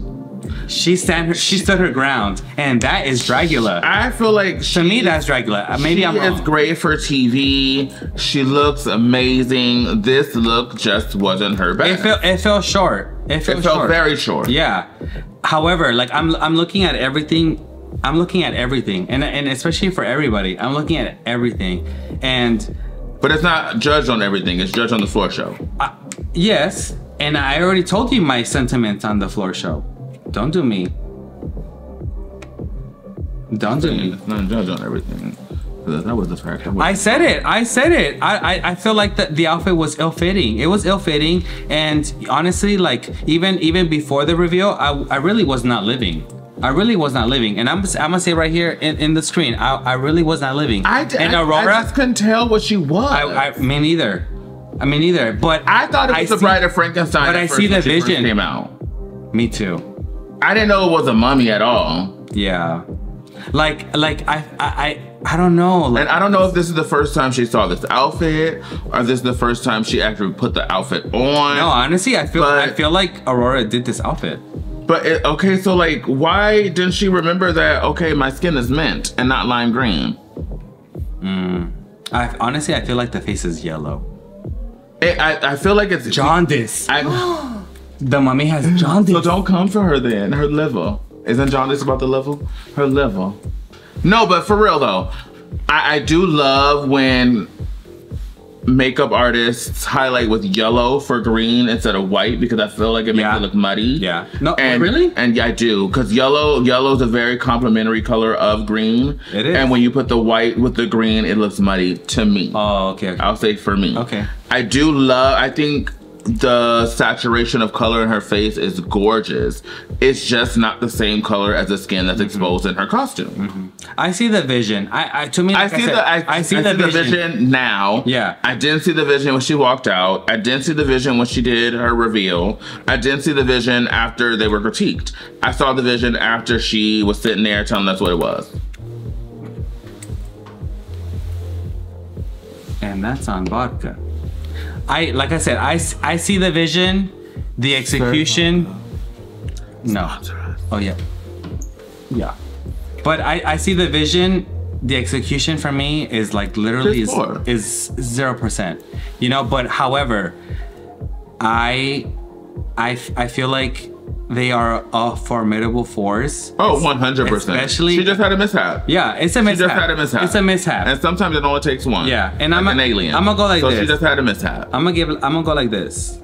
She stood her ground, and that is Dragula. I feel like to me that's Dragula. Maybe I'm wrong. It's great for TV. She looks amazing. This look just wasn't her best. It fell short. It felt very short. Yeah. However, like I'm looking at everything. I'm looking at everything, and especially for everybody, I'm looking at everything, But it's not judged on everything. It's judged on the floor show. Yes, and I already told you my sentiments on the floor show. Don't do me. Don't do me. It's not judged on everything. That was the fact. I said it. I feel like the outfit was ill-fitting. It was ill-fitting, and honestly, like even before the reveal, I really was not living. I really was not living, and I'm gonna say right here in the screen, I really was not living. Aurora, I just couldn't tell what she was. Me neither. I mean, neither. But I thought it was the Bride of Frankenstein. But I see the vision. Came out. Me too. I didn't know it was a mummy at all. Yeah. Like I don't know. Like, and I don't know if this is the first time she saw this outfit, or this is the first time she actually put the outfit on. No, honestly, I feel like Aurora did this outfit. But okay, so like, why didn't she remember that? Okay, my skin is mint and not lime green. Honestly, I feel like the face is yellow. I feel like it's jaundice. The mummy has jaundice. So don't come for her then. Her liver. Isn't jaundice about the liver? Her liver. No, but for real though, I do love when makeup artists highlight with yellow for green instead of white, because I feel like it makes it look muddy. Yeah. No, really? And yeah, I do, because yellow is a very complementary color of green. It is. And when you put the white with the green, it looks muddy to me. Oh, okay. I'll say for me. Okay. I think the saturation of color in her face is gorgeous. It's just not the same color as the skin that's exposed in her costume. I see the vision. I see the vision now. Yeah. I didn't see the vision when she walked out. I didn't see the vision when she did her reveal. I didn't see the vision after they were critiqued. I saw the vision after she was sitting there telling us what it was. And that's on vodka. Like I said, I see the vision, the execution. No. Oh yeah. Yeah. But I see the vision, the execution for me is like literally is 0%. You know, but however, I feel like they are a formidable force. Oh, 100%. Especially, she just had a mishap. Yeah, it's a mishap. She just had a mishap. It's a mishap. And sometimes it only takes one. Yeah, and like an alien. I'm gonna go like this. So she just had a mishap. I'm gonna go like this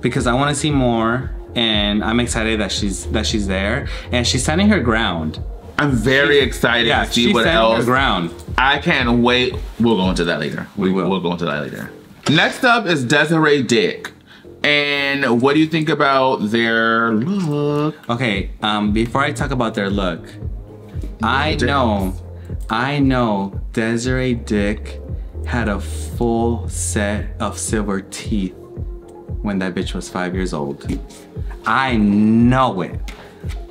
because I want to see more, and I'm excited that she's there and she's standing her ground. I'm very excited to see what else. Her ground. I can't wait. We'll go into that later. We'll go into that later. Next up is Desiree Dik. And what do you think about their look? Okay, before I talk about their look, I know Desiree Dik had a full set of silver teeth when that bitch was 5 years old. I know it.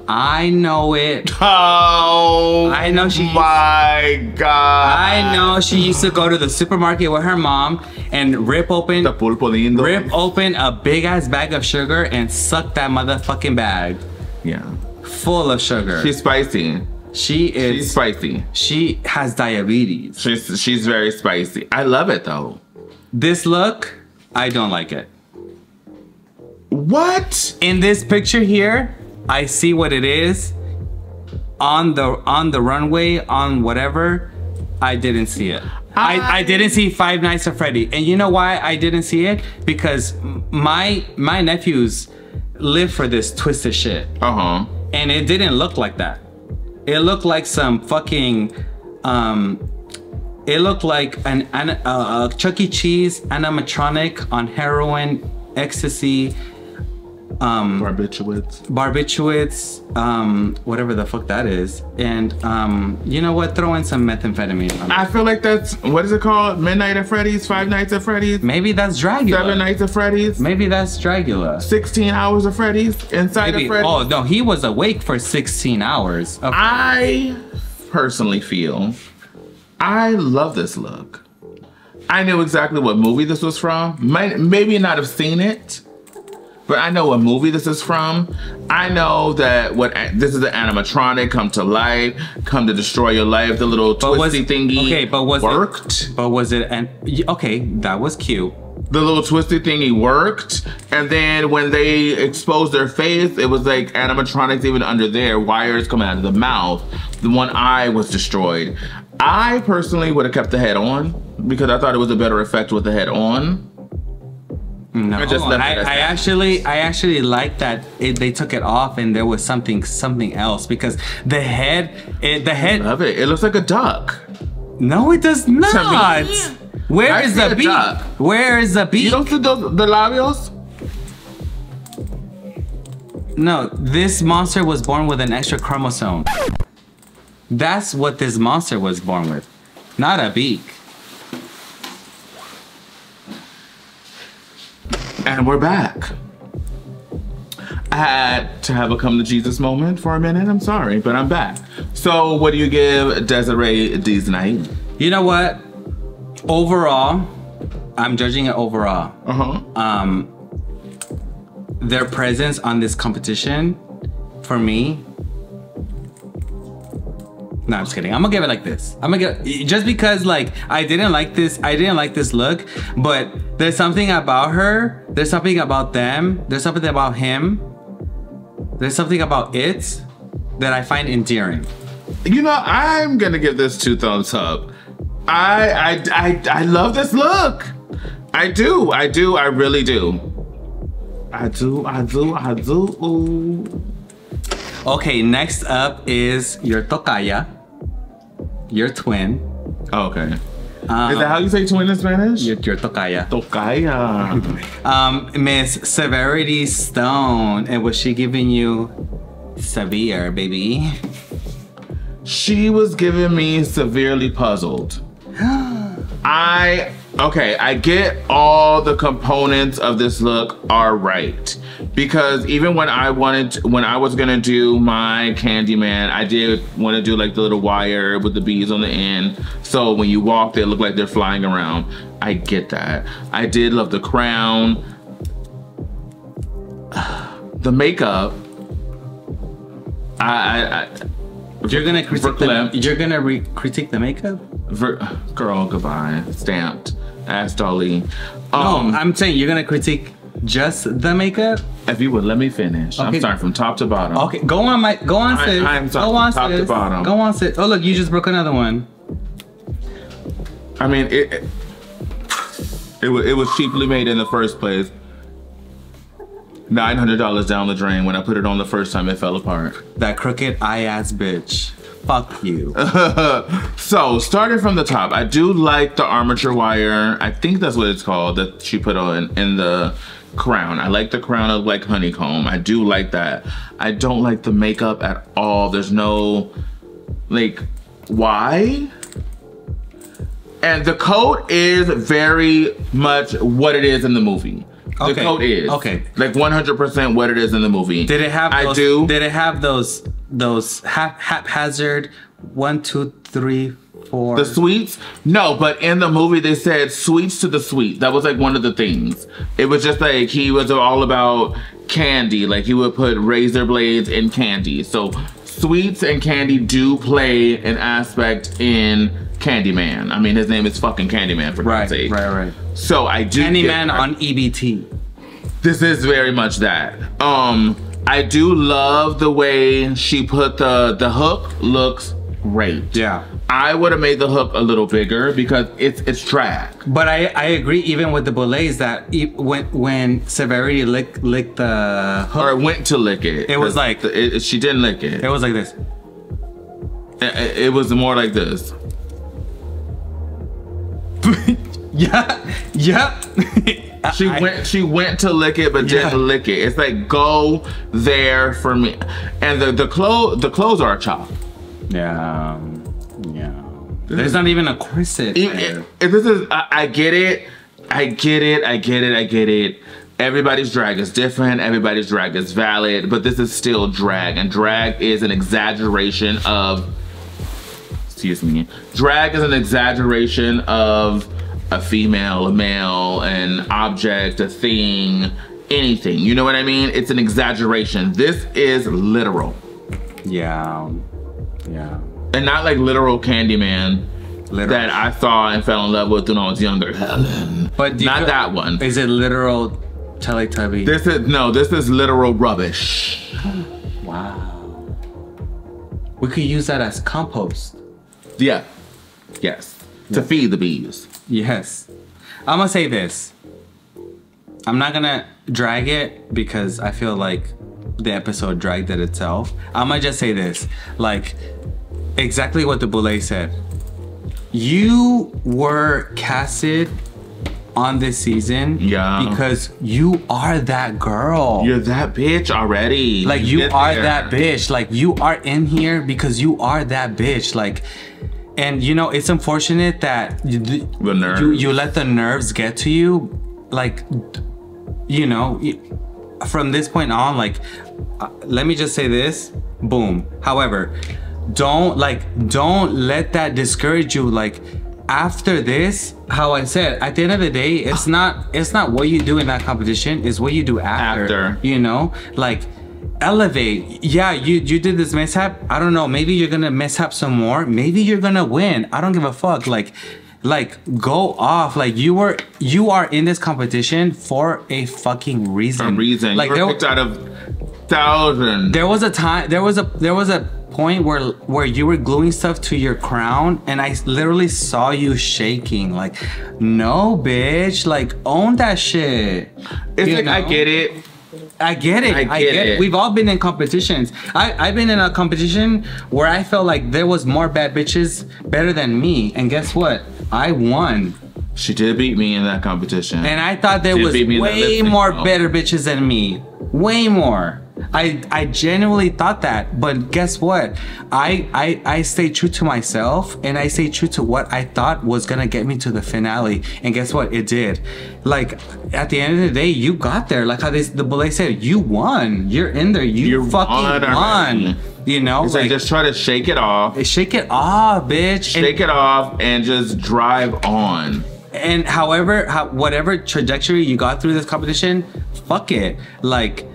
I know it. Oh, I know she. My God. I know she used to go to the supermarket with her mom and rip open a big ass bag of sugar and suck that motherfucking bag. Yeah. Full of sugar. She's spicy. She's spicy. She has diabetes. She's very spicy. I love it though. This look, I don't like it. What? In this picture here, I see what it is. on the runway, on whatever, I didn't see it. I didn't see Five Nights at Freddy. And you know why I didn't see it? Because my nephews live for this twisted shit. And it didn't look like that. It looked like some fucking it looked like a Chuck E. Cheese animatronic on heroin, ecstasy, barbiturates, whatever the fuck that is. And you know what? Throw in some methamphetamine on it. I feel like that's, what is it called? Midnight at Freddy's? Five Nights at Freddy's? Maybe that's Dragula. 7 Nights at Freddy's? Maybe that's Dragula. 16 hours of Freddy's? Inside of Freddy's? Oh no, he was awake for 16 hours. I personally feel, I love this look. I knew exactly what movie this was from. Maybe not have seen it, but I know what movie this is from. I know that this is an animatronic come to life, come to destroy your life. The little twisty thingy. Okay, but was worked? Okay, that was cute. The little twisty thingy worked, and then when they exposed their face, it was like animatronics even under there, wires coming out of the mouth. The one eye was destroyed. I personally would have kept the head on because I thought it was a better effect with the head on. No, I actually like that they took it off and there was something else, because the head. I love it. It looks like a duck. No, it does not. Where is the beak? Where is the beak? You don't see the labios? No, this monster was born with an extra chromosome. That's what this monster was born with, not a beak. And we're back. I had to have a come to Jesus moment for a minute. I'm sorry, but I'm back. So what do you give Desiree D's night? You know what? Overall, I'm judging it overall. Their presence on this competition, for me. No, I'm just kidding. I'm gonna give it like this. I'm gonna give, just because like I didn't like this look, but there's something about her, there's something about them, there's something about him, there's something about it that I find endearing. You know, I'm gonna give this 2 thumbs up. I love this look. I do, I really do. I do. Okay, next up is your tocaya, your twin. Oh, okay. Is that how you say twin in Spanish? Your tocaya. Tocaya. Miss Severity Stone. And was she giving you severe, baby? She was giving me severely puzzled. Okay, I get all the components of this look are right. Because even when I was gonna do my Candyman, I did want to do like the little wire with the bees on the end. So when you walk, they look like they're flying around. I get that. I did love the crown. The makeup. You're gonna critique the makeup? Girl, goodbye. Stamped. Ass Dolly. No, I'm saying you're gonna critique just the makeup? If you would let me finish. Okay. I'm sorry, from top to bottom. Okay, go on, sis. I'm sorry, from top to bottom. Go on, sis. Oh look, you just broke another one. I mean, it was cheaply made in the first place. $900 down the drain. When I put it on the first time, it fell apart. That crooked eye-ass bitch. Fuck you. So, starting from the top, I do like the armature wire. I think that's what it's called, that she put on in the crown. I like the crown of like honeycomb. I do like that. I don't like the makeup at all. There's no, like, why? And the coat is very much what it is in the movie. The coat is like 100% what it is in the movie. Did it have? Did it have those haphazard 1, 2, 3, 4? The sweets? No, but in the movie they said sweets to the sweet. That was like one of the things. It was just like he was all about candy. Like he would put razor blades in candy. So sweets and candy do play an aspect in Candyman. I mean, his name is fucking Candyman, for God's sake. Right. So I do Candyman on EBT. This is very much that. I do love the way she put the hook. Looks great. Yeah. I would have made the hook a little bigger because it's drag. But I agree even with the Boulets that when Severity licked the hook. Or went to lick it. It was like... she didn't lick it. It was like this. It was more like this. Yeah. She went to lick it, but didn't lick it. It's like, go there for me. And the clothes are a chop. Yeah. There's not even a corset. I get it. Everybody's drag is different. Everybody's drag is valid, but this is still drag, and drag is an exaggeration of. Excuse me. Drag is an exaggeration of a female, a male, an object, a thing, anything. You know what I mean? It's an exaggeration. This is literal. Yeah. And not like literal Candyman that I saw and fell in love with when I was younger. Helen. But not that one. Is it literal Teletubby? This is literal rubbish. Wow. We could use that as compost. Yeah. Yes. To feed the bees. Yes. I'm gonna say this. I'm not gonna drag it because I feel like the episode dragged it itself. I'm gonna just say this. Like, exactly what the Boulet said. You were casted on this season because you are that girl. You're that bitch already. Like, you are that bitch. Like, you are in here because you are that bitch. Like, and you know, it's unfortunate that you let the nerves get to you. Like, you know, from this point on, like, let me just say this, boom. However, don't let that discourage you. Like, after this, how I said, at the end of the day, it's not what you do in that competition, it's what you do after. You know, like, elevate. Yeah, you did this mishap. I don't know, maybe you're gonna mishap some more, maybe you're gonna win. I don't give a fuck. Like go off. Like, you are in this competition for a fucking reason. Like, you were picked out of thousands. There was a point where you were gluing stuff to your crown, and I literally saw you shaking. Like, no, bitch. Like, own that shit. It's like, I get it. I get it. We've all been in competitions. I've been in a competition where I felt like there was more bad bitches better than me, and guess what? I won. She did beat me in that competition. And I thought there was way more better bitches than me. Way more. I genuinely thought that, but guess what? I stayed true to myself, and I stayed true to what I thought was gonna get me to the finale, and guess what? It did. Like, at the end of the day, you got there. Like how the Boulet said, you won. You're in there. You fucking won. You know, it's like, just try to shake it off. Shake it off, bitch. Shake it off and just drive on. And whatever trajectory you got through this competition, fuck it. Like,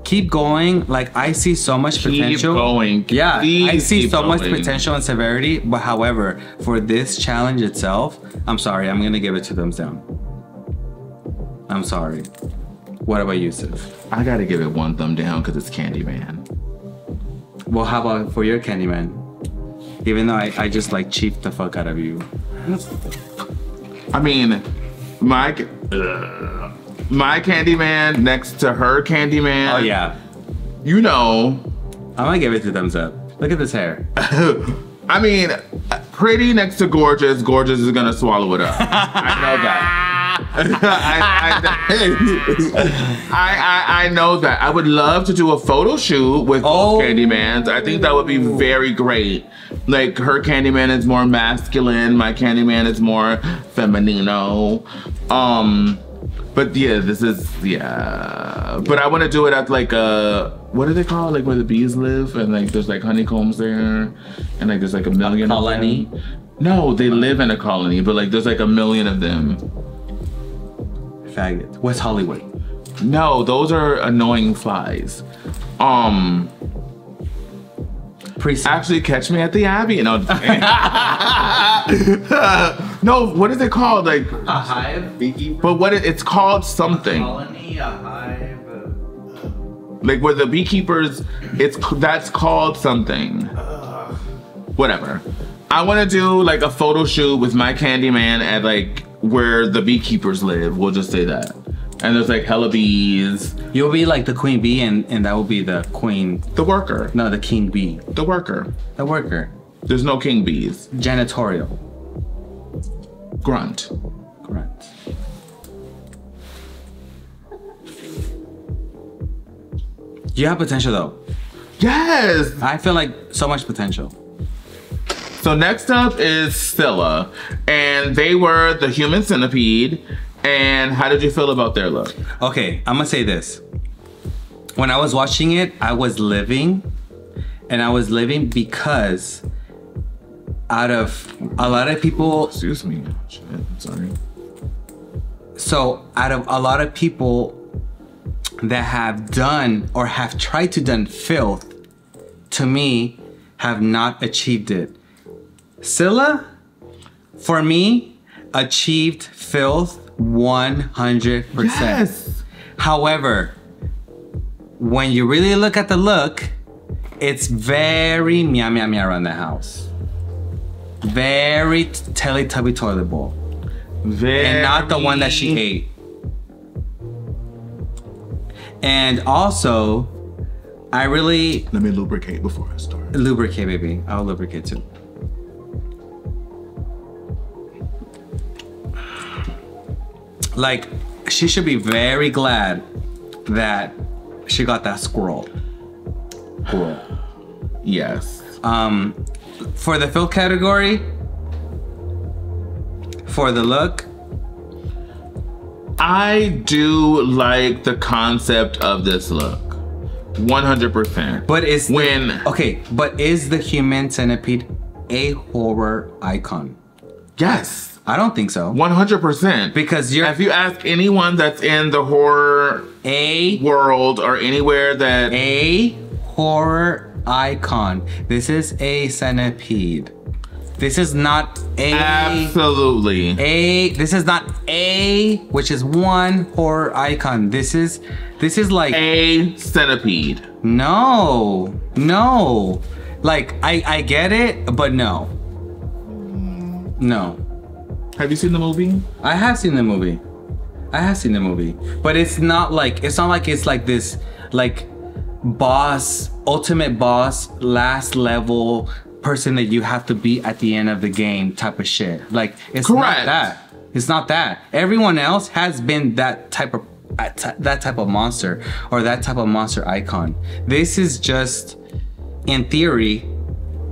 keep going. Like, I see so much potential. Keep going. Yeah, I see so much potential in Severity. But however, for this challenge itself, I'm sorry, I'm gonna give it 2 thumbs down. I'm sorry. What about you, sis? I gotta give it 1 thumb down because it's Candyman. Well, how about for your Candyman? Even though I just like cheaped the fuck out of you. I mean, my Candyman next to her Candyman. Oh yeah. You know. I'm gonna give it 2 thumbs up. Look at this hair. I mean, pretty next to gorgeous. Gorgeous is gonna swallow it up. I know that. I know that. I would love to do a photo shoot with both Candymans. I think that would be very great. Like, her Candyman is more masculine, my Candyman is more feminino. But yeah, but I want to do it at like what are they called? Like, where the bees live, and like there's like honeycombs there, and like there's like a million colony. Of them. No, they live in a colony, but like there's like a million of them. Faggot. West Hollywood. No, those are annoying flies. Actually, catch me at the Abbey. No, no. What is it called? Like a hive. But it's called something. A colony, a hive. Like where the beekeepers, that's called something. Whatever. I want to do like a photo shoot with my Candyman at like where the beekeepers live. We'll just say that. And there's like hella bees. You'll be like the queen bee, and that will be the queen. The worker. No, the king bee. The worker. The worker. There's no king bees. Janitorial. Grunt. Grunt. You have potential though. Yes! I feel like so much potential. So next up is Scylla. And they were the human centipede. And how did you feel about their look? Okay, I'm gonna say this. When I was watching it, I was living. And I was living because out of a lot of people... Excuse me. Shit, I'm sorry. So out of a lot of people that have done or have tried to done filth, to me, have not achieved it. Scylla, for me, achieved filth 100%. Yes. However, when you really look at the look, it's very meow meow meow around the house. Very Teletubby toilet bowl. And not the one that she ate. And also, I really... Let me lubricate before I start. Lubricate, baby. I'll lubricate too. Like, she should be very glad that she got that squirrel. Yes. For the fill category, for the look, I do like the concept of this look. 100%. but is when but is the human centipede a horror icon? Yes. I don't think so. 100%. Because if you ask anyone that's in the horror world or anywhere that a horror icon. This is a centipede. This is not a absolutely this is not a which is one horror icon. This is like a centipede. No. Like I get it, but no. No. Have you seen the movie? I have seen the movie. But it's not like it's like this like ultimate boss, last level person that you have to beat at the end of the game type of shit. Like it's correct. Not that. It's not that. Everyone else has been that type of monster or that type of monster icon. This is just, in theory,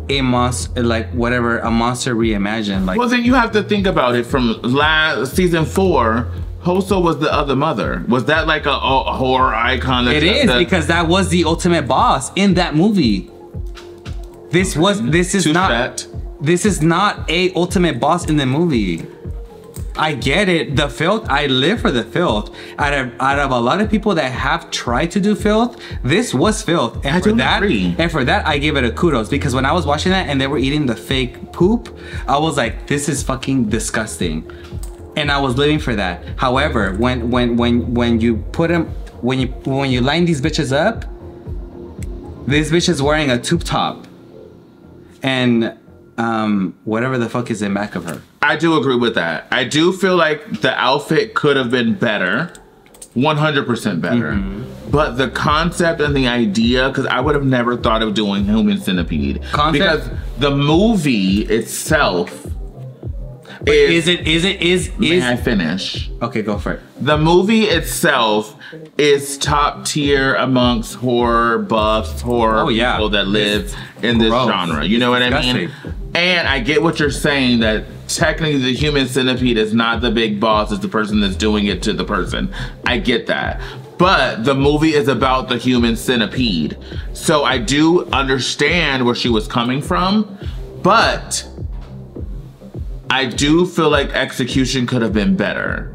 a monster, like whatever, a monster reimagined. Like, well, then you have to think about it from season 4. Hoso was the other mother. Was that like a horror icon? It is because that was the ultimate boss in that movie. This is not a ultimate boss in the movie. I get it. The filth, I live for the filth. Out of a lot of people that have tried to do filth, this was filth. And for that, I give it a kudos, because when I was watching that and they were eating the fake poop, I was like, this is fucking disgusting. And I was living for that. However, when you put them, when you line these bitches up, this bitch is wearing a tube top and whatever the fuck is in back of her. I do agree with that. I do feel like the outfit could have been better, 100% better. Mm-hmm. But the concept and the idea, because I would have never thought of doing Human Centipede. Because the movie itself is May I finish? Okay, go for it. The movie itself is top tier amongst horror buffs, people that live in this genre. You know what I mean? And I get what you're saying, that technically the Human Centipede is not the big boss, it's the person that's doing it to the person. I get that. But the movie is about the Human Centipede. So I do understand where she was coming from, but I do feel like execution could have been better.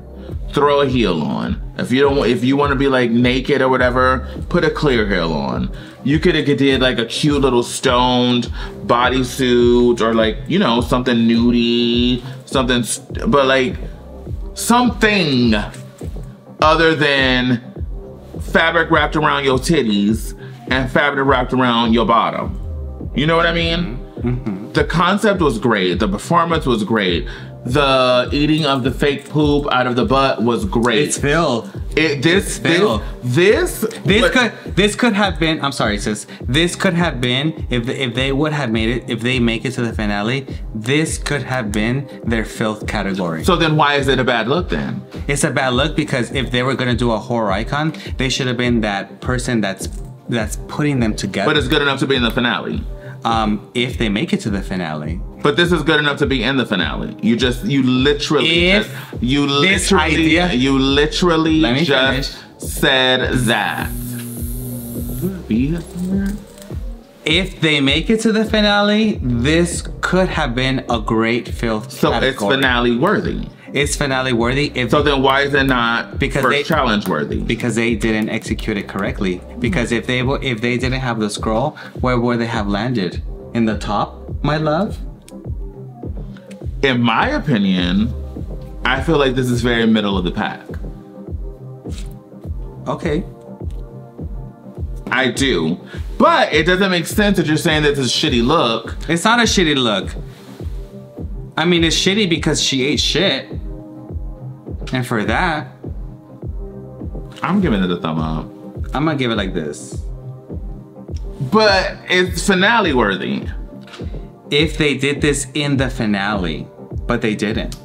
Throw a heel on. If you want to be like naked or whatever, put a clear heel on. You could have did like a cute little stoned bodysuit, or like, you know, something nudie, something, but like something other than fabric wrapped around your titties and fabric wrapped around your bottom. You know what I mean? Mm-hmm. The concept was great. The performance was great. The eating of the fake poop out of the butt was great. It's filled. This could have been. I'm sorry, sis. This could have been if they would have made it. If they make it to the finale, this could have been their filth category. So then, why is it a bad look then? It's a bad look because if they were gonna do a horror icon, they should have been that person that's putting them together. But it's good enough to be in the finale. If they make it to the finale. But this is good enough to be in the finale. You literally said that. If they make it to the finale, this could have been a great filth category. It's finale worthy. It's finale worthy. So then why is it not first challenge worthy? Because they didn't execute it correctly. Because if they didn't have the scroll, where would they have landed? In the top, my love? In my opinion, I feel like this is very middle of the pack. Okay. I do. But it doesn't make sense that you're saying that this is a shitty look. It's not a shitty look. I mean, it's shitty because she ate shit. And for that, I'm giving it a thumb up. I'm gonna give it like this. But it's finale worthy. If they did this in the finale, but they didn't.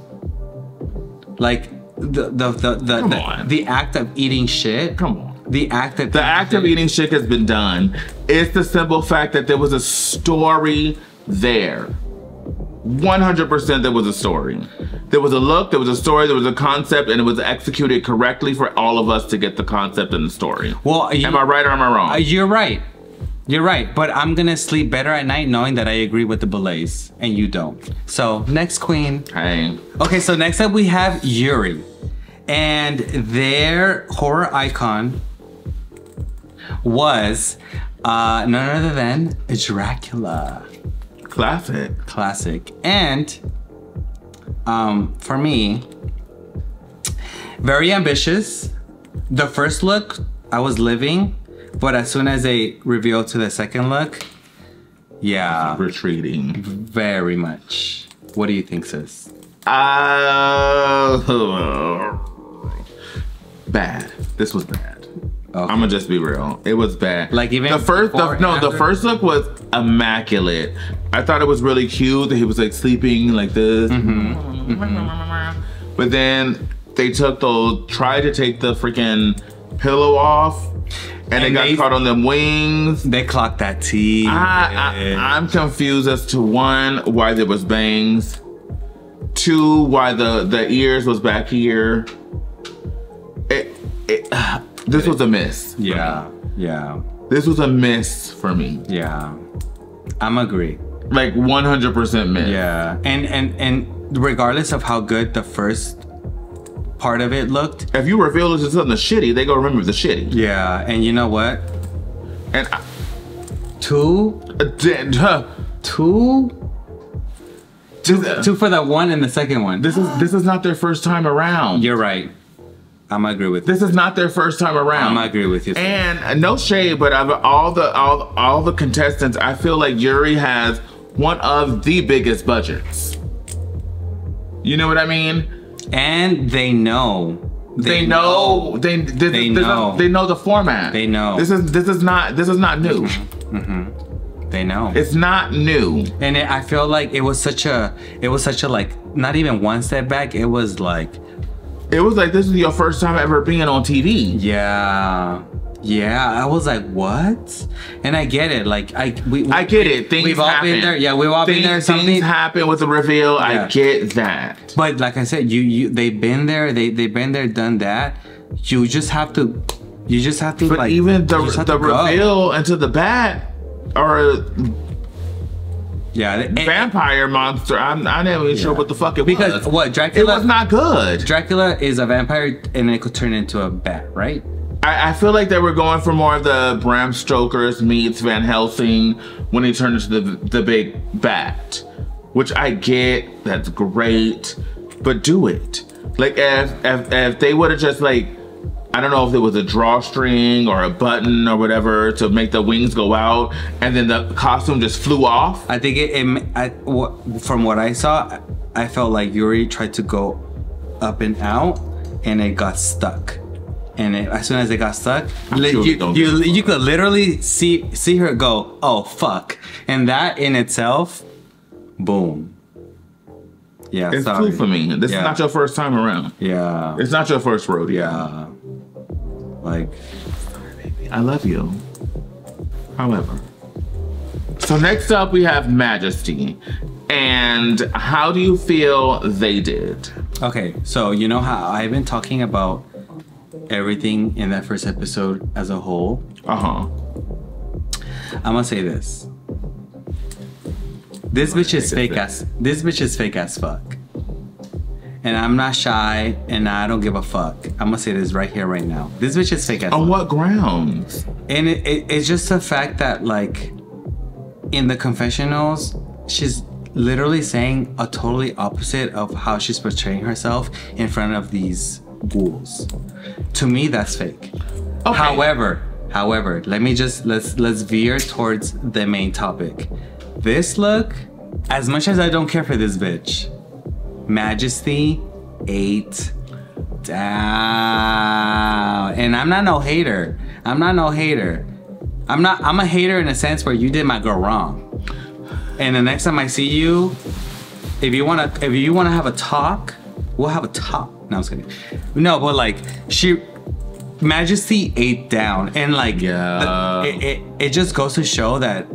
Like the act of eating shit. Come on. The act of eating shit has been done. It's the simple fact that there was a story there. 100% there was a story. There was a look, there was a story, there was a concept, and it was executed correctly for all of us to get the concept and the story. Well, am I right or am I wrong? You're right. You're right, but I'm gonna sleep better at night knowing that I agree with the Boulets and you don't. So next queen. Hey. Okay, so next up we have Yuri. And their horror icon was none other than Dragula. Classic. And for me, very ambitious. The first look, I was living. But as soon as they revealed to the second look, yeah. Retreating. Very much. What do you think, sis? Bad. This was bad. Okay. I'm gonna just be real. It was bad. Like even the first look was immaculate. I thought it was really cute that he was like sleeping like this. But then they tried to take the freaking pillow off. And they got caught on them wings. They clocked that T. I'm confused as to one, why there was bangs. Two, why the ears was back here. This was a miss. Yeah. This was a miss for me. Yeah. I'm agree. Like 100% miss. Yeah. And regardless of how good the first part of it looked. If you reveal this as something shitty, they gonna remember the shitty. Yeah, and you know what? And two for the one and the second one. This is not their first time around. You're right. I'm gonna agree with you. This is not their first time around. I'm gonna agree with you. And no shade, but out of all the contestants, I feel like Yuri has one of the biggest budgets. You know what I mean? And they know. They know the format. They know. This is not new. They know. It's not new. And I feel like it was such a like not even one step back. It was like this is your first time ever being on TV. Yeah, I was like, what? And I get it. Like I get it. We've all been there. Yeah, we've all been there. Things happen with the reveal. Yeah. I get that. But like I said, they've been there. They've been there, done that. You just have to. But like, even the reveal into the bat or vampire monster. I'm not even sure what the fuck it was. Because what Dracula? It was not good. Dracula is a vampire, and it could turn into a bat, right? I feel like they were going for more of the Bram Stoker's meets Van Helsing when he turned into the big bat, which I get. That's great, but do it. Like if they would have just like I don't know if it was a drawstring or a button or whatever to make the wings go out, and then the costume just flew off. I think from what I saw, I felt like Yuri tried to go up and out, and it got stuck. And as soon as it got stuck, you could literally see her go, oh fuck. And that in itself, boom. Yeah, it's cool for me. This is not your first time around. Yeah. It's not your first rodeo. Yeah. Like, I love you. However. So next up we have Majesty. And how do you feel they did? Okay, so you know how I've been talking about everything in that first episode as a whole? Uh-huh. I'm gonna say this. This bitch is fake as fuck. And I'm not shy, and I don't give a fuck. I'm gonna say this right here, right now. This bitch is fake as fuck. On what grounds? And it's just the fact that, like, in the confessionals, she's literally saying a totally opposite of how she's portraying herself in front of these ghouls. To me, that's fake. Okay. However, let's veer towards the main topic. This look, as much as I don't care for this bitch, Majesty ate down. And I'm not no hater. I'm a hater in a sense where you did my girl wrong. And the next time I see you, if you wanna have a talk, we'll have a talk. No, I'm just kidding. No, but like Majesty ate down, and like it just goes to show that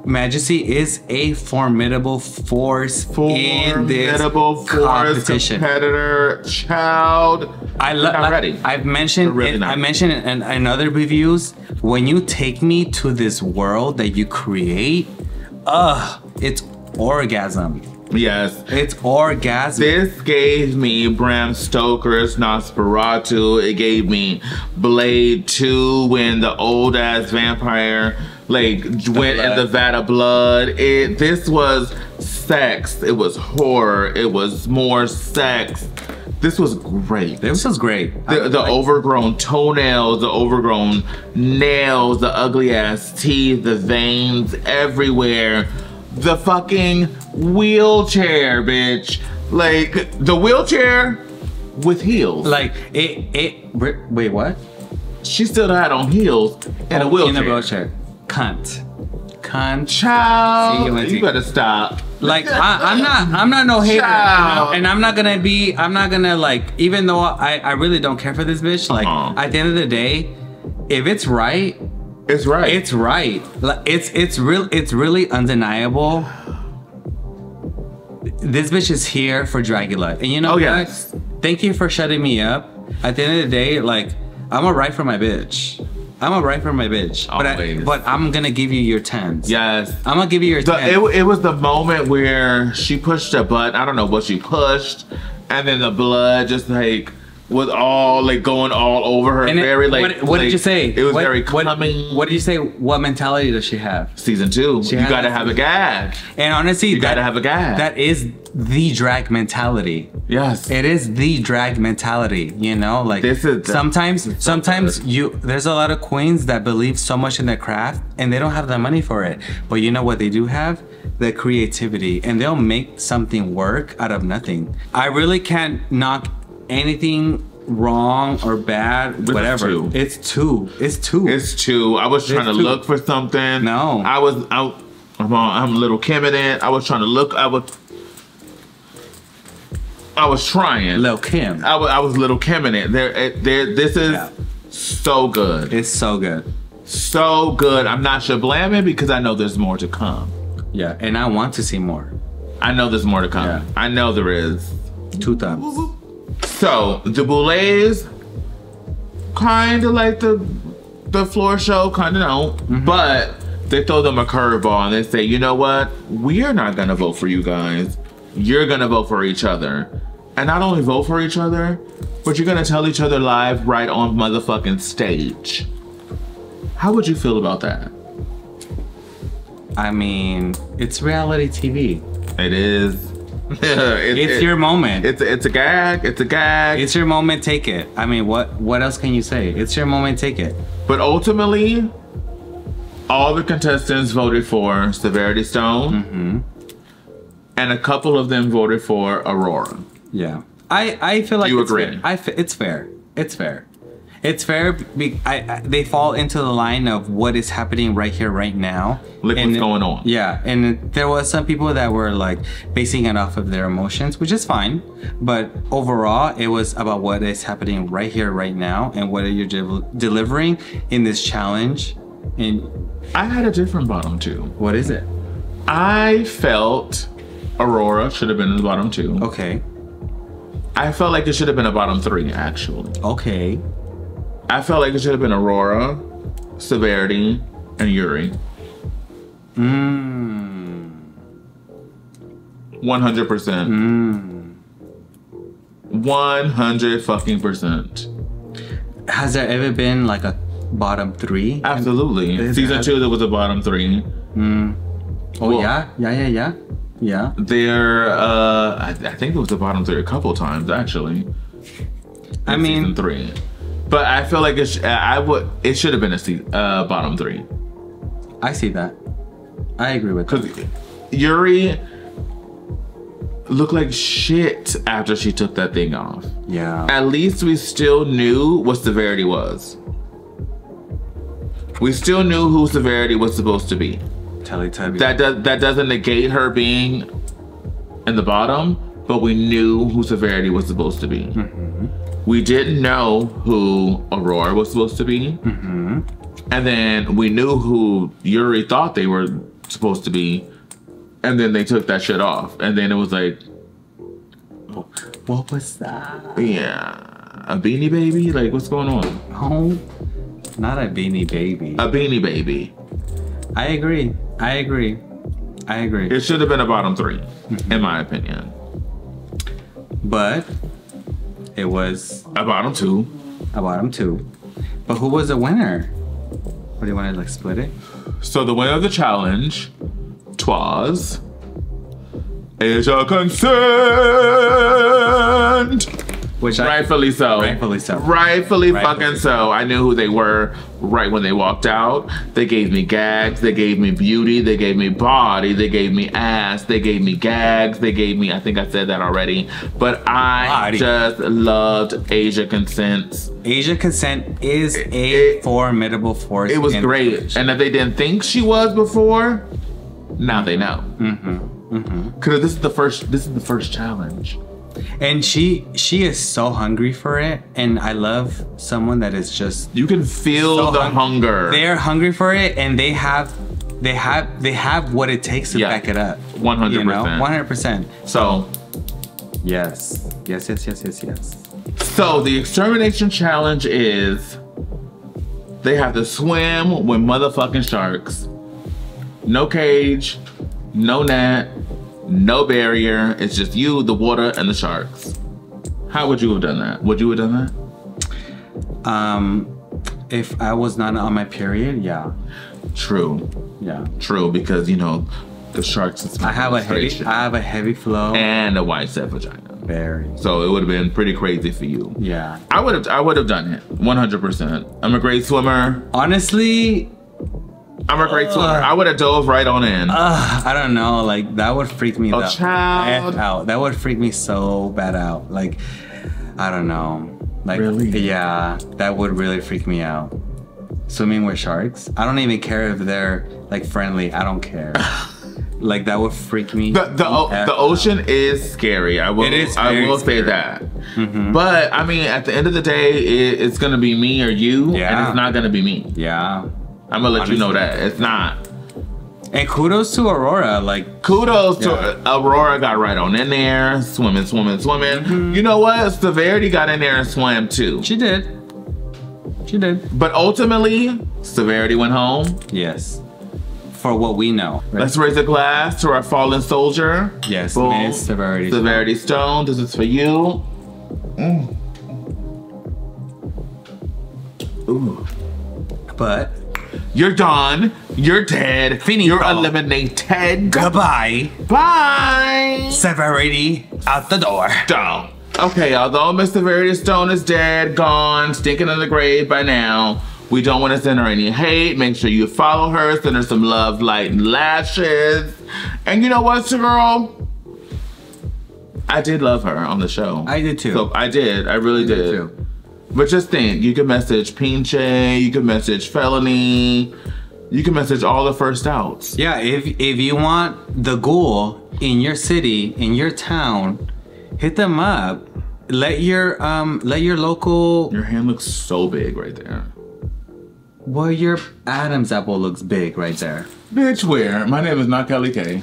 Majesty is a formidable force in this competition. Competitor, child. I've mentioned in other reviews, when you take me to this world that you create, it's orgasm. Yes. It's orgasm. This gave me Bram Stoker's Nosferatu. It gave me Blade 2 when the old ass vampire like went in the vat of blood. This was sex. It was horror. It was more sex. This was great. This was great. The overgrown toenails, the overgrown nails, the ugly ass teeth, the veins everywhere. The fucking wheelchair, bitch. Like, the wheelchair with heels. Like, wait, what? She still had on heels in a wheelchair. In a wheelchair. Cunt. Child, you better stop. Like, I'm not no hater. And I'm not gonna like, even though I really don't care for this bitch, like, at the end of the day, if it's right, it's right. It's right. Like, it's really undeniable. This bitch is here for Dragula. And you know what? Thank you for shutting me up. At the end of the day, like, I'm a right for my bitch. But I'm gonna give you your 10s. Yes. I'm gonna give you your 10s. It was the moment where she pushed a button. I don't know what she pushed. And then the blood just like was all like going all over her. And very like. What did you say? It was very coming. What did you say? What mentality does she have? Season 2. You gotta have a gag. And honestly, you gotta have a gag. That is the drag mentality. Yes. It is the drag mentality. You know, like sometimes there's a lot of queens that believe so much in their craft and they don't have the money for it. But you know what they do have? The creativity, and they'll make something work out of nothing. I really can't knock anything wrong or bad, whatever. It's two. I was trying to look for something. No. I'm Little Kim in it. I was trying to look. I was trying. Lil Kim. I was Little Kim in it. This is so good. It's so good. So good. I'm not shablamming because I know there's more to come. Yeah, and I want to see more. I know there's more to come. Yeah. I know there is. 2 thumbs. So the Boulets, kind of like the floor show, kind of don't, but they throw them a curveball and they say, you know what? We're not gonna vote for you guys. You're gonna vote for each other. And not only vote for each other, but you're gonna tell each other live right on motherfucking stage. How would you feel about that? I mean, it's reality TV. It is. It's your moment. It's a gag. It's a gag. It's your moment. Take it. I mean, what else can you say? It's your moment. Take it. But ultimately, all the contestants voted for Severity Stone, and a couple of them voted for Aurora. Yeah, I feel like you agree? It's fair. It's fair. It's fair. They fall into the line of what is happening right here, right now. Like what's going on. Yeah, and there was some people that were like basing it off of their emotions, which is fine. But overall, it was about what is happening right here, right now, and what are you delivering in this challenge. And I had a different bottom two. What is it? I felt Aurora should have been in the bottom two. Okay. I felt like it should have been a bottom three, actually. Okay. I felt like it should have been Aurora, Severity, and Yuri. 100%. 100 fucking %. Has there ever been like a bottom three? Absolutely. Season 2, there was a bottom three. Oh, well, yeah. There, I think there was a bottom three a couple times, actually. I mean, season 3. But I feel like it should have been a bottom three. I see that. I agree with that. Because Yuri looked like shit after she took that thing off. Yeah. At least we still knew what Severity was. We still knew who Severity was supposed to be. Teletubby. That doesn't negate her being in the bottom, but we knew who Severity was supposed to be. We didn't know who Aurora was supposed to be. And then we knew who Yuri thought they were supposed to be. And then they took that shit off. And then it was like... What was that? Yeah. A Beanie Baby? Like, what's going on? Oh, not a Beanie Baby. A Beanie Baby. I agree. It should have been a bottom three, in my opinion. But it was a bottom two. But who was the winner? What do you want to like split it? So the winner of the challenge was Asia Consent. Which rightfully so. Rightfully fucking so. I knew who they were right when they walked out. They gave me gags. They gave me beauty. They gave me body. They gave me ass. They gave me gags. They gave me, I think I said that already. But I just loved Asia Consent. Asia Consent is a formidable force. It was great. And if they didn't think she was before, now they know. Because this is the first challenge. And she is so hungry for it, and I love someone that is just, you can feel the hunger. They're hungry for it, and they have what it takes to back it up. 100%. You know? 100%. So yes. So the Extermination challenge is they have to swim with motherfucking sharks. No cage, no net, no barrier. It's just you, the water, and the sharks. How would you have done that? Would you have done that? If I was not on my period, yeah. True. Yeah. True, because you know the sharks. I have a heavy flow and a wide set vagina. Very. So it would have been pretty crazy for you. Yeah. I would have done it 100%. I'm a great swimmer. Honestly. I'm a great swimmer. I would have dove right on in. I don't know. Like, that would freak me out. That would freak me so bad out. Like, I don't know. Like, really? Yeah, that would really freak me out. Swimming with sharks? I don't even care if they're, like, friendly. I don't care. Like, that would freak me. The ocean is scary. I will say that. But, I mean, at the end of the day, it's going to be me or you. Yeah. And it's not going to be me. Yeah. I'm gonna let you know that it's not. And kudos to Aurora, like kudos to Aurora. Got right on in there, swimming. You know what? Severity got in there and swam too. She did. But ultimately, Severity went home. Yes. For what we know. Right? Let's raise a glass to our fallen soldier. Yes, Miss Severity. Severity Stone. This is for you. Ooh. But You're done. You're dead. Finito. You're eliminated. Goodbye. Bye. Severity out the door. Stone. Okay, although Miss Severity Stone is dead, gone, stinking in the grave by now, we don't want to send her any hate. Make sure you follow her, send her some love, light, and lashes. And you know what, girl? I did love her on the show. I did too. So I did. I really did. Too. But just think, you can message Pinche, you can message Felony, you can message all the first outs. Yeah, if you want the ghoul in your city, in your town, hit them up. Let your local. Your hand looks so big right there. Well, your Adam's apple looks big right there. Bitch, where? My name is not Kelly K.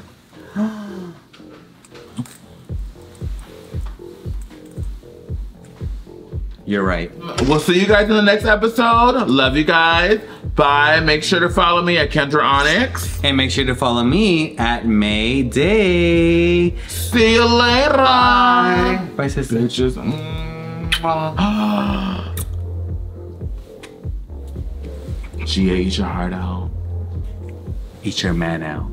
You're right. We'll see you guys in the next episode. Love you guys. Bye. Make sure to follow me at Kendra Onixxx. And make sure to follow me at Mayday. See you later. Bye. Bye, sister. Bitches. Gia, eat your heart out. Eat your man out.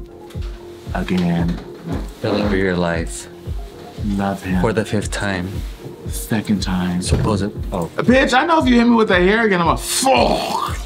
Again. Deliver your life. Love him. For the 5th time. Second time. Suppose it. Oh. Bitch, I know if you hit me with the hair again, I'm a fuck.